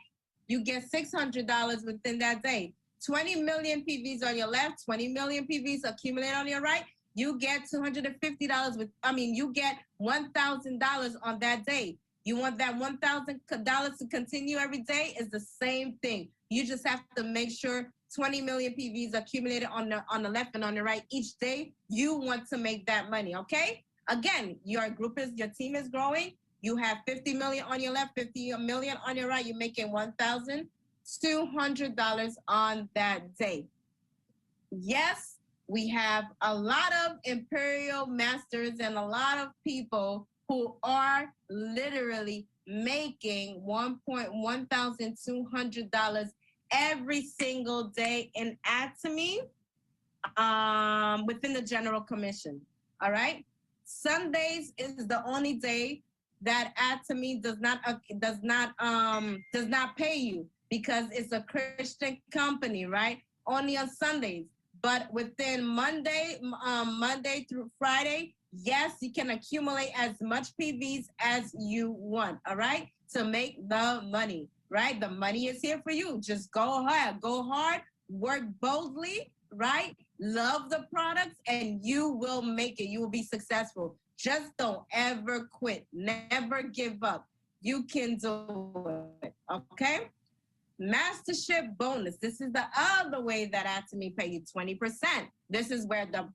you get $600 within that day. 20 million PVs on your left, 20 million PVs accumulated on your right, you get $250 you get $1,000 on that day. You want that $1,000 to continue every day is the same thing. You just have to make sure 20 million PVs accumulated on the left and on the right each day. You want to make that money, okay? Again, your team is growing. You have 50 million on your left, 50 million on your right. You're making $1,200 on that day. Yes, we have a lot of Imperial Masters and a lot of people who are literally making $1,200 every single day in Atomy within the general commission. All right. Sundays is the only day that Atomy does not pay you because it's a Christian company, right? Only on Sundays. But within Monday through Friday, yes, you can accumulate as much PVs as you want, all right, to make the money, right? The money is here for you. Just go hard, work boldly, right? Love the products, and you will make it. You will be successful. Just don't ever quit. Never give up. You can do it, okay? Mastership bonus. This is the other way that Atomy pay you 20%. This is where the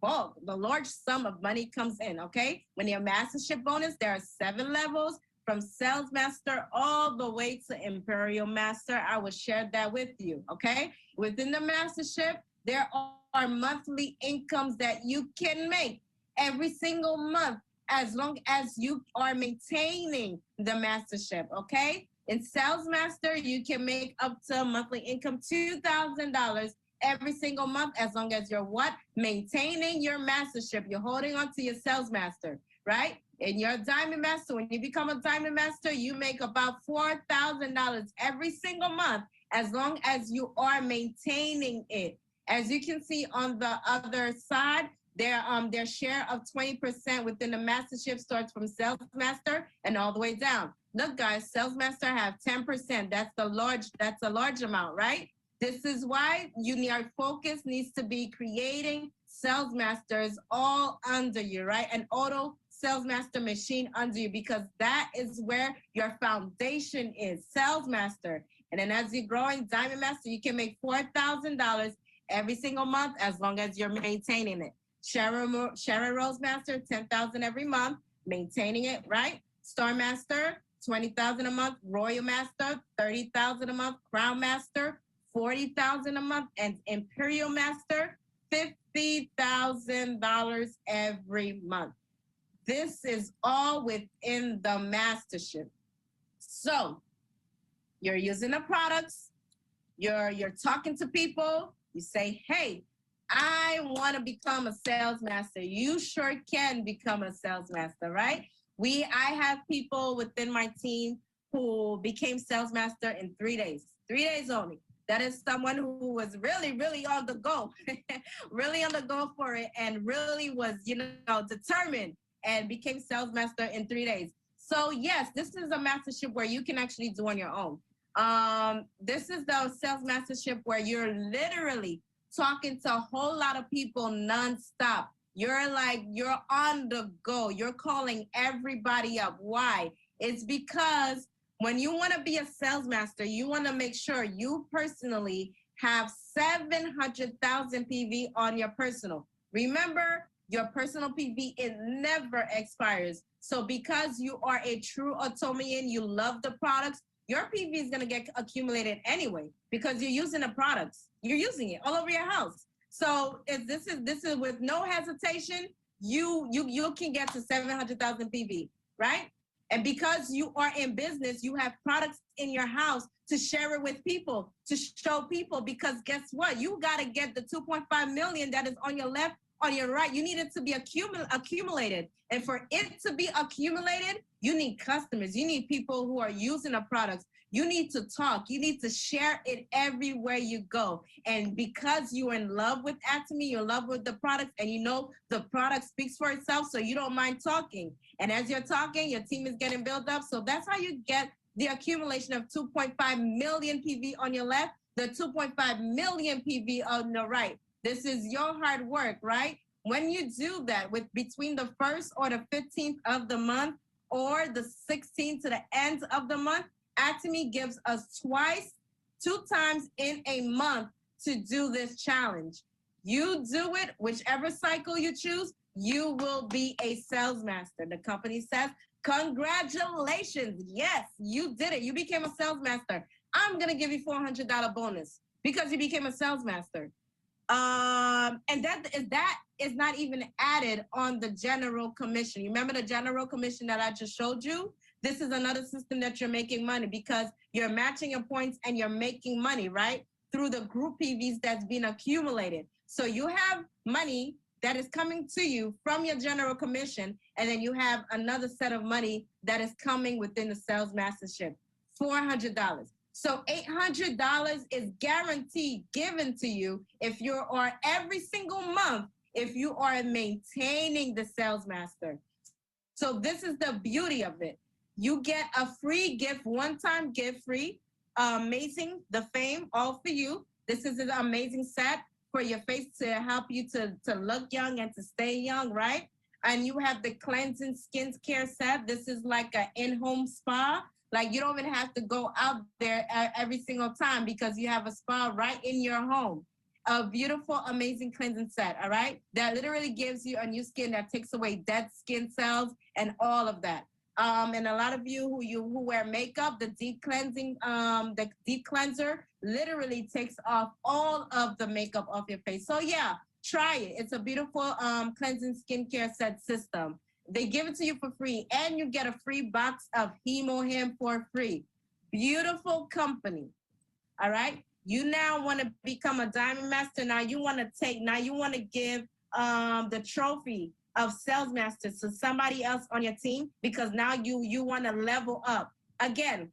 large sum of money comes in, okay? When you're mastership bonus, there are 7 levels from sales master all the way to Imperial Master. I will share that with you, okay? Within the mastership, there are monthly incomes that you can make every single month as long as you are maintaining the mastership, okay? In Sales Master, you can make up to monthly income $2,000 every single month as long as you're what? Maintaining your mastership. You're holding on to your Sales Master, right? In your Diamond Master, when you become a Diamond Master, you make about $4,000 every single month as long as you are maintaining it. As you can see on the other side, their share of 20% within the mastership starts from Sales Master and all the way down. Look, guys, Sales Master have 10%. That's a large amount, right? This is why your focus needs to be creating Sales Masters all under you, right? An auto Sales Master machine under you, because that is where your foundation is, Sales Master. And then as you grow in Diamond Master, you can make $4,000 every single month as long as you're maintaining it. Sharon Rose Master, $10,000 every month, maintaining it, right? Star Master, $20,000 a month. Royal Master, $30,000 a month. Crown Master, $40,000 a month. And Imperial Master, $50,000 every month. This is all within the mastership. So you're using the products, you're talking to people, you say, hey, I want to become a sales master. You sure can become a sales master, right? I have people within my team who became sales master in 3 days, 3 days only. That is someone who was really, really on the go, really on the go for it, and really was, determined and became sales master in 3 days. So yes, this is a mastership where you can actually do on your own. This is the sales mastership where you're literally talking to a whole lot of people nonstop. You're on the go. You're calling everybody up. Why? It's because when you want to be a sales master, you want to make sure you personally have 700,000 PV on your personal. Remember, your personal PV, it never expires. So because you are a true Atomian, you love the products, your PV is going to get accumulated anyway because you're using the products. You're using it all over your house. So if this is with no hesitation, you can get to 700,000 PV, right? And because you are in business, you have products in your house to share it with people, to show people, because guess what? You got to get the 2.5 million that is on your left, on your right. You need it to be accumulated. And for it to be accumulated, you need customers. You need people who are using the products. You need to talk. You need to share it everywhere you go. And because you're in love with Atomy, you're in love with the products, and you know the product speaks for itself, so you don't mind talking. And as you're talking, your team is getting built up. So that's how you get the accumulation of 2.5 million PV on your left, the 2.5 million PV on the right. This is your hard work, right? When you do that between the 1st or the 15th of the month or the 16th to the end of the month, Atomy gives us twice 2 times in a month to do this challenge. You do it, whichever cycle you choose, you will be a sales master. The company says, congratulations. Yes, you did it. You became a sales master. I'm going to give you $400 bonus because you became a sales master. And that is not even added on the general commission. You remember the general commission that I just showed you? This is another system that you're making money because you're matching your points and you're making money, right? Through the group PVs that's been accumulated. So you have money that is coming to you from your general commission, and then you have another set of money that is coming within the sales mastership, $400. So $800 is guaranteed given to you if you are every single month, if you are maintaining the sales master. So this is the beauty of it. You get a free gift, one-time gift free, amazing, the fame, all for you. This is an amazing set for your face to help you to look young and to stay young, right? And you have the cleansing skincare set. This is like an in-home spa. Like you don't even have to go out there every single time because you have a spa right in your home. A beautiful, amazing cleansing set, all right? That literally gives you a new skin that takes away dead skin cells and all of that. And a lot of you who wear makeup, the deep cleanser literally takes off all of the makeup off your face. So yeah, try it. It's a beautiful cleansing skincare set system. They give it to you for free, and you get a free box of Him for free. Beautiful company. All right. You now want to become a diamond master. Now you want to give the trophy of sales master to somebody else on your team because now you want to level up. Again,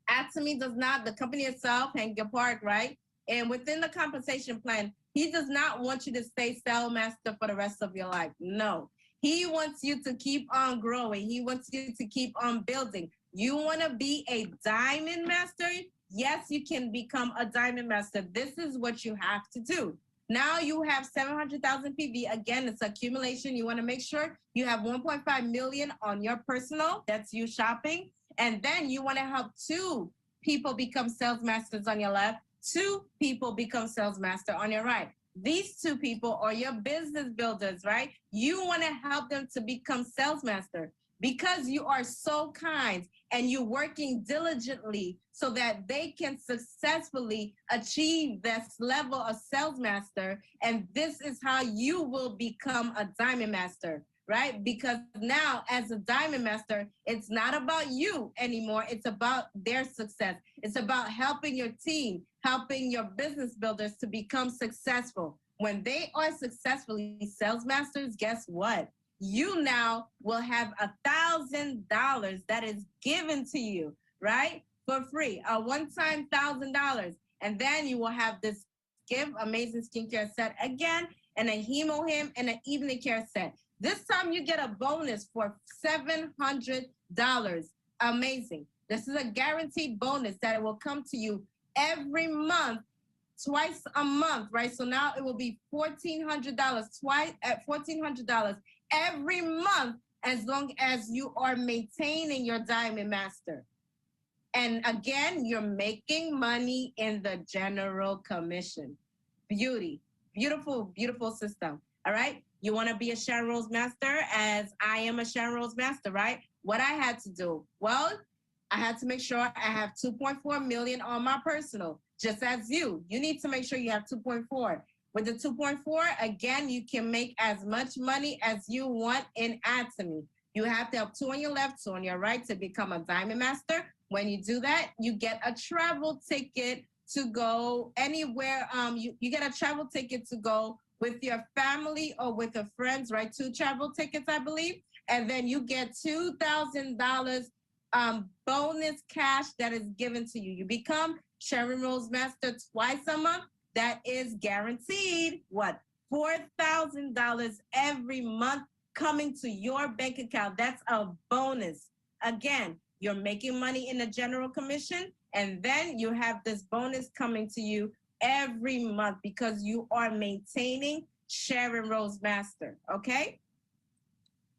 Atomy does not, the company itself, Hank Park, right? And within the compensation plan, he does not want you to stay sales master for the rest of your life. No. He wants you to keep on growing. He wants you to keep on building. You want to be a diamond master? Yes, you can become a diamond master. This is what you have to do. Now you have 700,000 PV. Again, it's accumulation. You want to make sure you have 1.5 million on your personal. That's you shopping. And then you want to help 2 people become sales masters on your left, 2 people become sales master on your right. These 2 people are your business builders, right? You want to help them to become sales master because you are so kind and you're working diligently so that they can successfully achieve this level of sales master. And this is how you will become a diamond master, right? Because now as a diamond master, it's not about you anymore. It's about their success. It's about helping your team, helping your business builders to become successful. When they are successfully sales masters, guess what? You now will have $1,000 that is given to you, right? For free, a one-time $1,000. And then you will have this gift, amazing skincare set again, and a Him and an evening care set. This time you get a bonus for $700. Amazing. This is a guaranteed bonus that will come to you every month, twice a month, right? So now it will be $1,400 twice at $1,400 every month as long as you are maintaining your diamond master. And again, you're making money in the general commission. Beautiful, beautiful system. All right. You want to be a Sharon Rose master as I am a Sharon Rose master, right? What I had to do? Well, I had to make sure I have 2.4 million on my personal, just as you. You need to make sure you have 2.4. With the 2.4, again, you can make as much money as you want in Atomy. You have to have 2 on your left, 2 on your right to become a diamond master. When you do that, you get a travel ticket to go anywhere. You get a travel ticket to go with your family or with your friends, right? 2 travel tickets, I believe. And then you get $2,000 bonus cash that is given to you. You become Sharon Rose Master twice a month. That is guaranteed. What? $4,000 every month coming to your bank account. That's a bonus. Again, you're making money in the general commission, and then you have this bonus coming to you every month because you are maintaining Sharon Rose Master. Okay?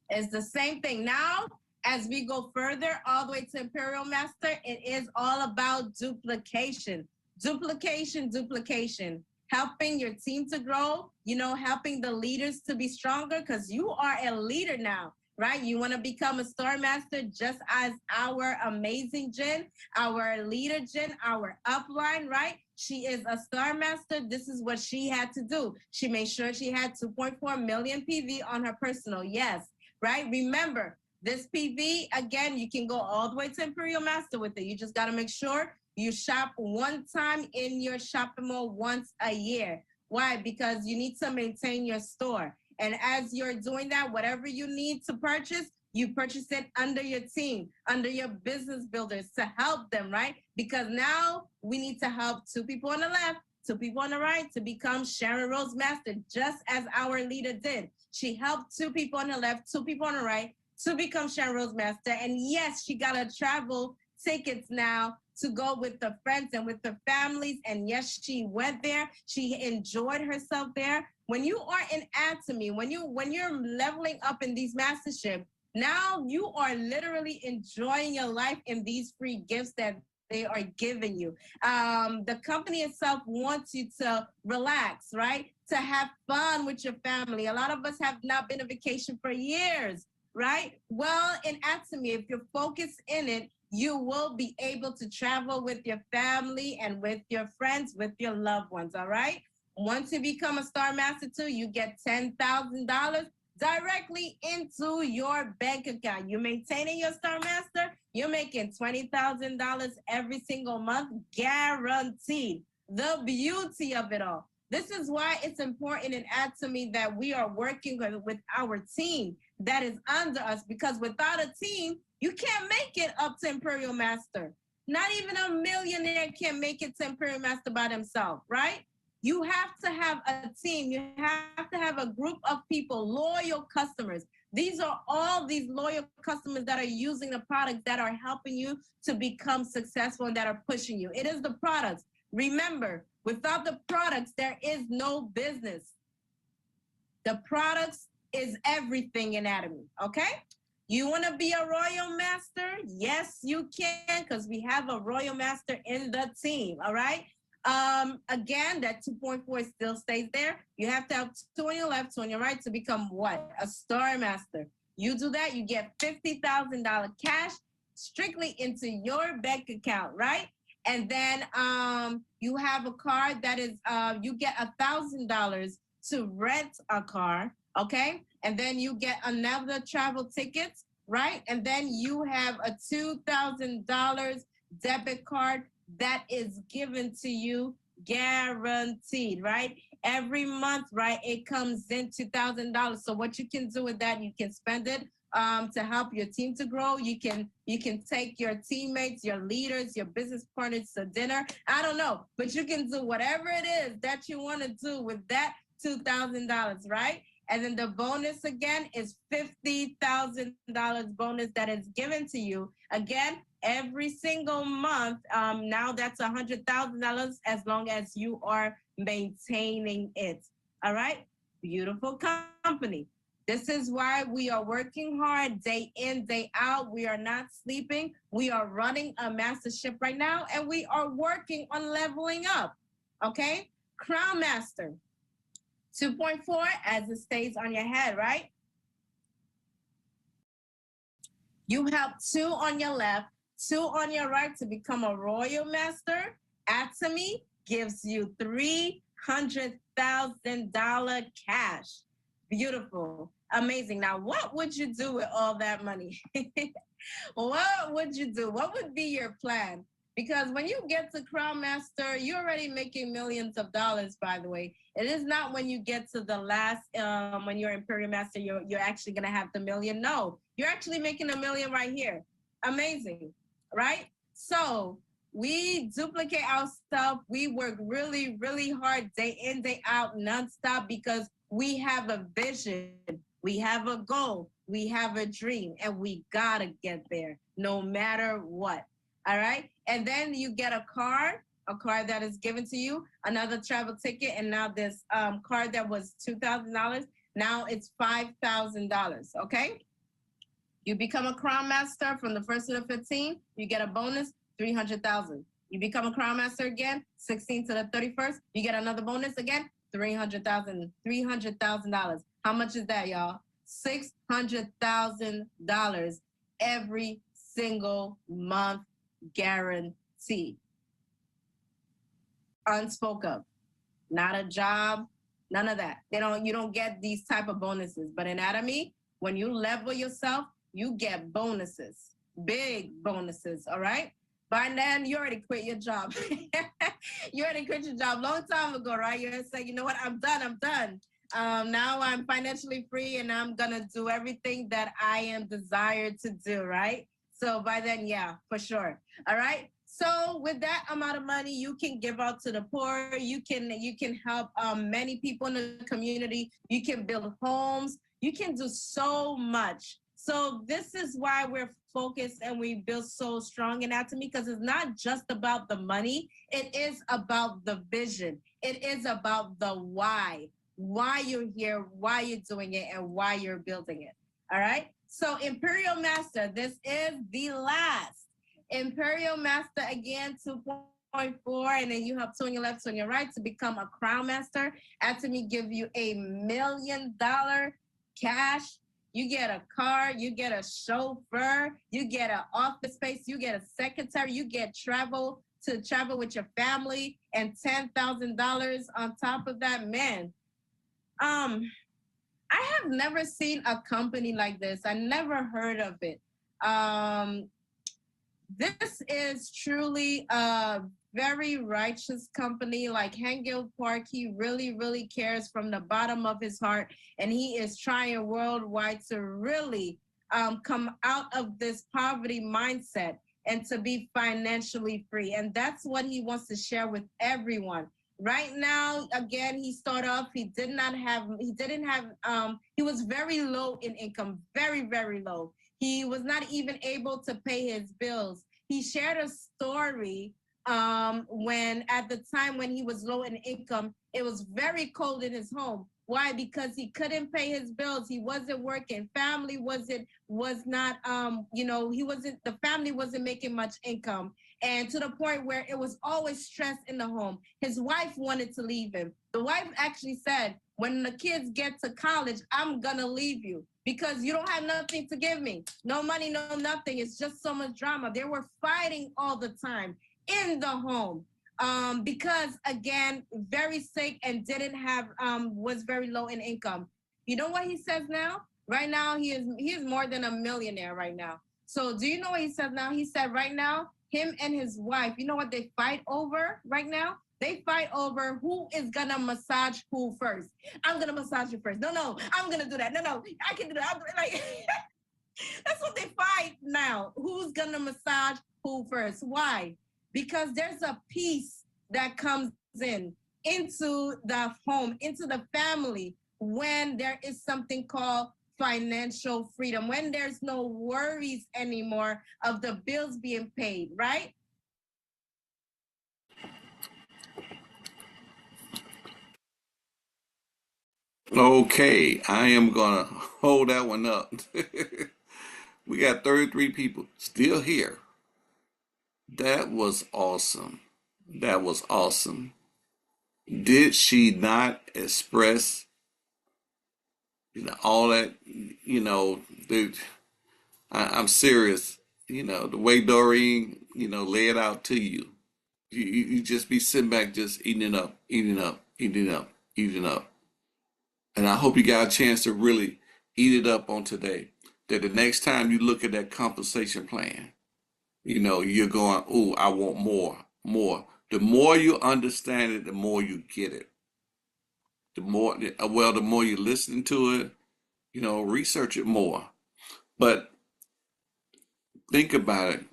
It's the same thing. Now, as we go further all the way to Imperial Master, it is all about duplication. Duplication, duplication. Helping your team to grow, helping the leaders to be stronger because you are a leader now, right? You want to become a star master just as our amazing Jen, our leader Jen, our upline, right? She is a star master. This is what she had to do. She made sure she had 2.4 million PV on her personal. Yes, right? Remember, this PV, again, you can go all the way to Imperial Master with it. You just got to make sure you shop one time in your shopping mall once a year. Why? Because you need to maintain your store. And as you're doing that, whatever you need to purchase, you purchase it under your team, under your business builders to help them, right? Because now we need to help two people on the left, two people on the right to become Sharon Rose Master, just as our leader did. She helped two people on the left, two people on the right to become Sharon Rose Master. And yes, she got a travel tickets now to go with the friends and with the families. And yes, she went there. She enjoyed herself there. When you are in Atomy, when you're leveling up in these mastership, now you are literally enjoying your life in these free gifts that they are giving you. The company itself wants you to relax, right? To have fun with your family. A lot of us have not been on vacation for years, right? Well, in Atomy, if you're focused in it, you will be able to travel with your family and with your friends, with your loved ones, all right? Once you become a Star Master 2, you get $10,000 directly into your bank account. You're maintaining your Star Master, you're making $20,000 every single month, guaranteed. The beauty of it all. This is why it's important in Atomy that we are working with our team that is under us, because without a team, you can't make it up to Imperial Master. Not even a millionaire can make it to Imperial Master by themselves, right? You have to have a team. You have to have a group of people, loyal customers. These are all these loyal customers that are using the products that are helping you to become successful and that are pushing you. It is the products. Remember, without the products, there is no business. The products is everything in Atomy, okay? You want to be a Royal Master? Yes, you can, because we have a Royal Master in the team, all right? Again, that 2.4 still stays there. You have to have 2 on your left, 2 on your right to become what? A Star Master. You do that, you get $50,000 cash strictly into your bank account, right? And then you have a car that is, you get $1,000 to rent a car, okay? And then you get another travel ticket, right? And then you have a $2,000 debit card that is given to you guaranteed, right? Every month, right? It comes in $2,000. So what you can do with that, you can spend it to help your team to grow. You can take your teammates, your leaders, your business partners to dinner. I don't know, but you can do whatever it is that you want to do with that $2,000, right? And then the bonus again is $50,000 bonus that is given to you again every single month. Now that's $100,000 as long as you are maintaining it. All right, beautiful company. This is why we are working hard day in, day out. We are not sleeping. We are running a mastership right now, and we are working on leveling up. Okay, Crown Master. 2.4 as it stays on your head, right? You have 2 on your left, 2 on your right to become a Royal Master. Atomy gives you $300,000 cash. Beautiful, amazing. Now, what would you do with all that money? What would you do? What would be your plan? Because when you get to Crown Master, you're already making millions of dollars, by the way. It is not when you get to the last, when you're Imperial Master, you're actually going to have the million. No, you're actually making $1 million right here. Amazing, right? So we duplicate our stuff. We work really, really hard day in, day out, nonstop, because we have a vision. We have a goal. We have a dream, and we got to get there no matter what. All right. And then you get a card that is given to you, another travel ticket. And now this card that was $2,000, now it's $5,000. Okay. You become a Crown Master from the 1st to the 15th, you get a bonus, $300,000. You become a Crown Master again, 16 to the 31st, you get another bonus again, $300,000. How much is that, y'all? $600,000 every single month, guaranteed. Unspoke of. Not a job, none of that. You don't get these type of bonuses. But in Atomy, when you level yourself, you get bonuses, big bonuses, all right? By then, you already quit your job. You already quit your job long time ago, right? You're saying, you know what, I'm done. Now I'm financially free and I'm gonna do everything that I am desired to do, right? So by then, yeah, for sure. All right. So with that amount of money, you can give out to the poor. You can help many people in the community. You can build homes. You can do so much. So this is why we're focused and we build so strong in Atomy, because it's not just about the money. It is about the vision. It is about the why you're here, why you're doing it, and why you're building it. All right. So Imperial Master, this is the last. Imperial Master again, 2.4, and then you have two on your left, two on your right to become a Crown Master. Atomy give you $1 million cash. You get a car, you get a chauffeur, you get an office space, you get a secretary, you get travel with your family, and $10,000 on top of that. Man, I have never seen a company like this. I never heard of it. This is truly a very righteous company. Like Hengil Park, he really, really cares from the bottom of his heart, and he is trying worldwide to really come out of this poverty mindset and to be financially free. And that's what he wants to share with everyone. Right now, again, he started off, he was very low in income, very, very low. He was not even able to pay his bills. He shared a story when at the time when he was low in income, it was very cold in his home. Why? Because he couldn't pay his bills. He wasn't working. Family was not, the family wasn't making much income. And to the point where it was always stress in the home. His wife wanted to leave him. The wife actually said, when the kids get to college, I'm gonna leave you because you don't have nothing to give me. No money, no nothing. It's just so much drama. They were fighting all the time in the home. Because again, very sick and didn't have, was very low in income. You know what he says now? Right now, he is more than a millionaire right now. So do you know what he says now? He said right now, him and his wife, you know what they fight over right now? They fight over who is gonna massage who first. I'm gonna massage you first. No, I'm gonna do that. No, I can do that. That's what they fight now. Who's gonna massage who first? Why? Because there's a peace that comes into the home, into the family, when there is something called financial freedom, when there's no worries anymore of the bills being paid, right? Okay, I am gonna hold that one up. We got 33 people still here. That was awesome. That was awesome. Did she not express, all that, dude, I'm serious. The way Doreen, lay it out to you. You just be sitting back, just eating it up, eating it up, eating it up, eating it up. And I hope you got a chance to really eat it up on today. That the next time you look at that compensation plan, you're going, oh, I want more, more. The more you understand it, the more you get it. The more you listen to it, research it more. But think about it,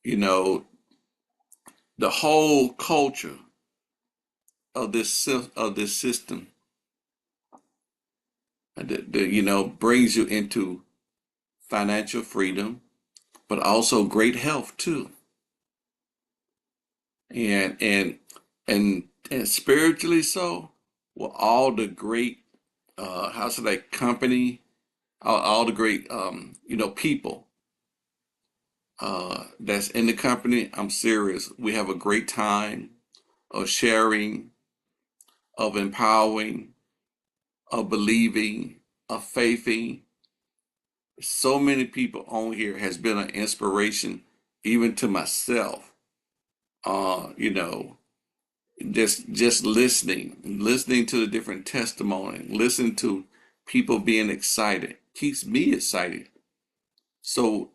you know, the whole culture of this system, brings you into financial freedom, but also great health too, and and spiritually so. Well, all the great, how should I company, all the great, people that's in the company. I'm serious. We have a great time of sharing, of empowering, of believing, of faithing. So many people on here has been an inspiration, even to myself. You know, just listening to the different testimony, listening to people being excited keeps me excited. So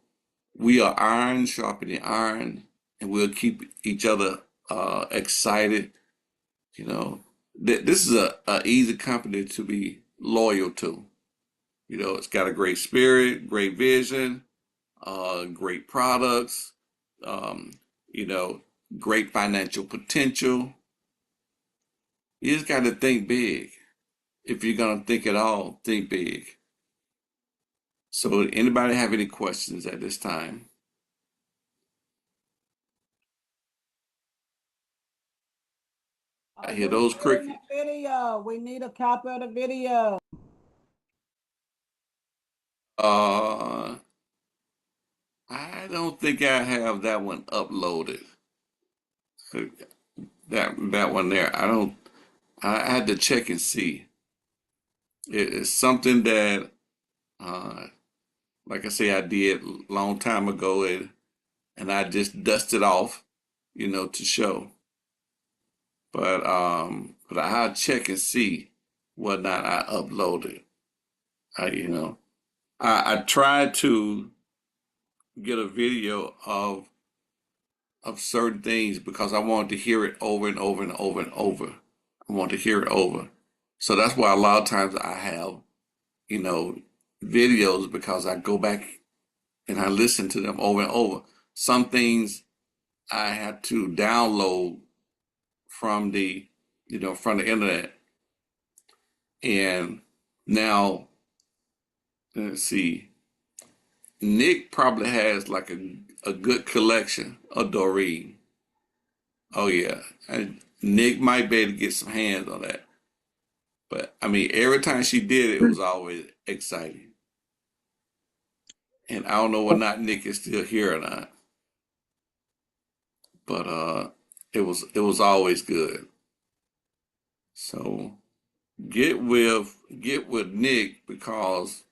we are iron sharpening iron, and we'll keep each other excited. You know, this is a easy company to be loyal to. You know, it's got a great spirit, great vision, great products, um, you know, great financial potential. You just got to think big. If you're gonna think at all, think big. So, anybody have any questions at this time? I hear We're those getting crickets. the video. We need a copy of the video. Uh, I don't think I have that one uploaded. That one there. I don't. I had to check and see. It is something that, uh, like I say, I did a long time ago, and I just dusted off, you know, to show. But I'll check and see what not I uploaded. You know, I tried to get a video of certain things because I wanted to hear it over and over and over and over. I want to hear it over. So that's why a lot of times I have, you know, videos because I go back and I listen to them over and over. Some things I had to download from from the internet. And now, let's see, Nick probably has like a good collection of Doreen. Oh yeah, and Nick might be able to get some hands on that. But I mean, every time she did it, it was always exciting. And I don't know whether or not Nick is still here or not, but it was always good. So get with Nick because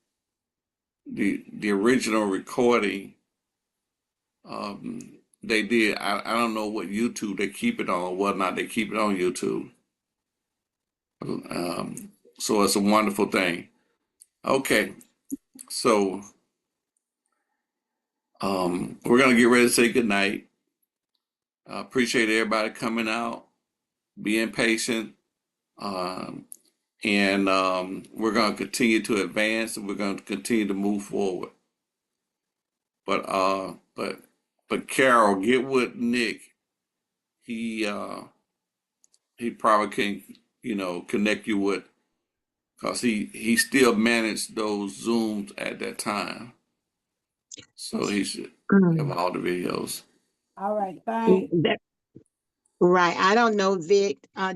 the original recording they did. I don't know what YouTube they keep it on or whatnot. They keep it on YouTube. So it's a wonderful thing. Okay, so we're gonna get ready to say good night. I appreciate everybody coming out, being patient, um, and we're gonna continue to advance and we're gonna continue to move forward. But but Carol, get with Nick. He uh, he probably can connect you with because he still managed those Zooms at that time, so he should have Mm. all the videos. All right, thanks. Right. I don't know Vic. I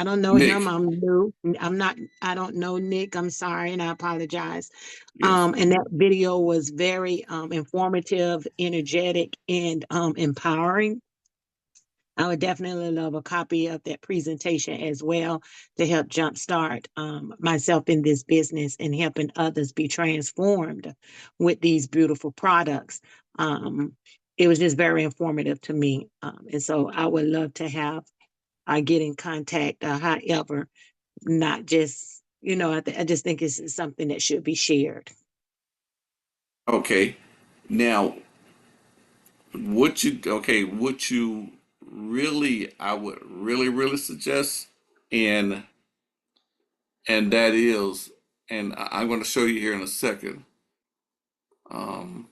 don't know him. Nick, I'm new. I'm not, I don't know Nick. I'm sorry and I apologize. yes. And that video was very informative, energetic, and empowering. I would definitely love a copy of that presentation as well to help jumpstart myself in this business and helping others be transformed with these beautiful products. It was just very informative to me. And so I would love to have I get in contact, however, not just, I just think it's something that should be shared. Okay. Now, what you really, I would really suggest, and that is, and I'm going to show you here in a second, um,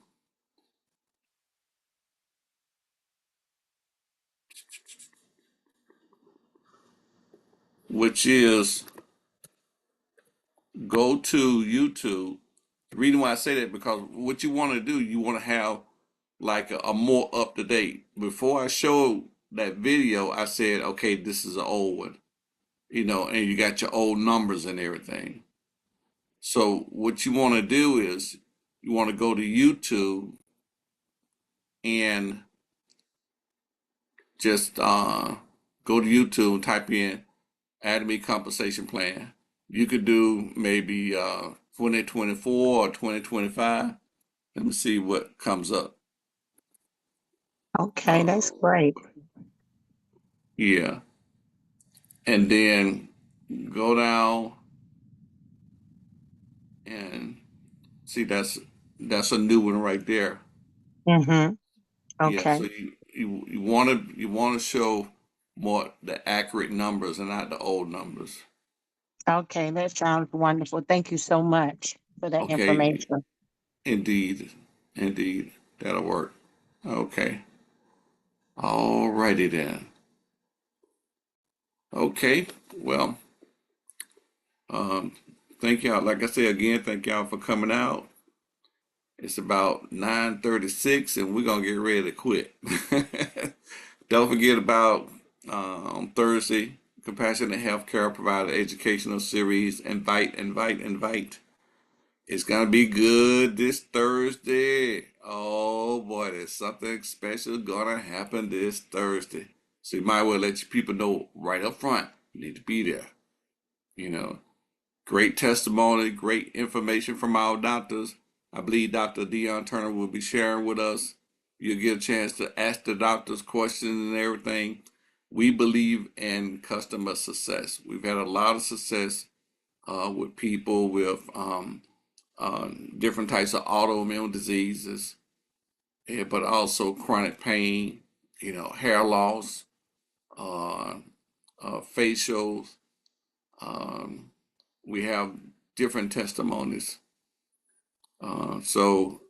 which is go to YouTube. The reason why I say that because what you want to do, you want to have like a more up to date. Before I showed that video, I said, okay, this is an old one, and you got your old numbers and everything. So what you want to do is you want to go to YouTube and just go to YouTube and type in Anatomy Compensation Plan. You could do maybe 2024 or 2025. Let me see what comes up. Okay, that's great. Yeah. And then go down and see that's a new one right there. Mm-hmm. Yeah, Okay. so you want to show more the accurate numbers and not the old numbers. Okay, that sounds wonderful. Thank you so much for that Okay, information. indeed, indeed, that'll work. Okay, all righty then. Okay, well, um, thank y'all. Like I say again, thank y'all for coming out. It's about 9:36, and we're gonna get ready to quit. Don't forget about on Thursday, Compassionate Healthcare Provider Educational Series. Invite, invite, invite. It's gonna be good this Thursday. Oh boy, there's something special gonna happen this Thursday. So you might well let your people know right up front. You need to be there. You know, great testimony, great information from our doctors. I believe Dr. Dion Turner will be sharing with us. You'll get a chance to ask the doctors questions and everything. We believe in customer success. We've had a lot of success with people with different types of autoimmune diseases, but also chronic pain, hair loss, uh, facials. Um, we have different testimonies. So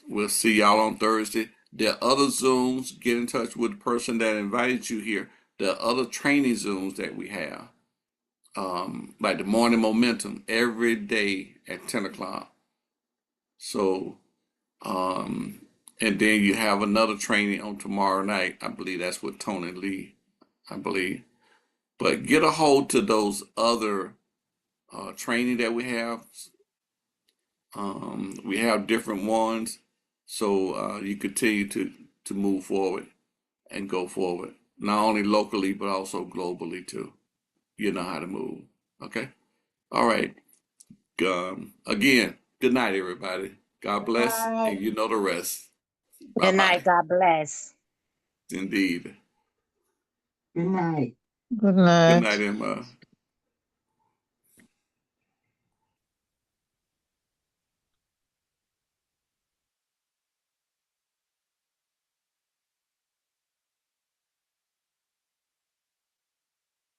we'll see y'all on Thursday. There are other Zooms. Get in touch with the person that invited you here. There are other training Zooms that we have, like the Morning Momentum every day at 10 o'clock. So, and then you have another training on tomorrow night. I believe that's with Tony Lee, I believe. But get a hold to those other training that we have. We have different ones, so you continue to move forward and go forward, not only locally but also globally too. You know how to move. Okay. All right. Again, good night, everybody. God bless, and you know the rest. Bye Good night. bye. God bless. Indeed. Good night. Good Good night. night, Emma.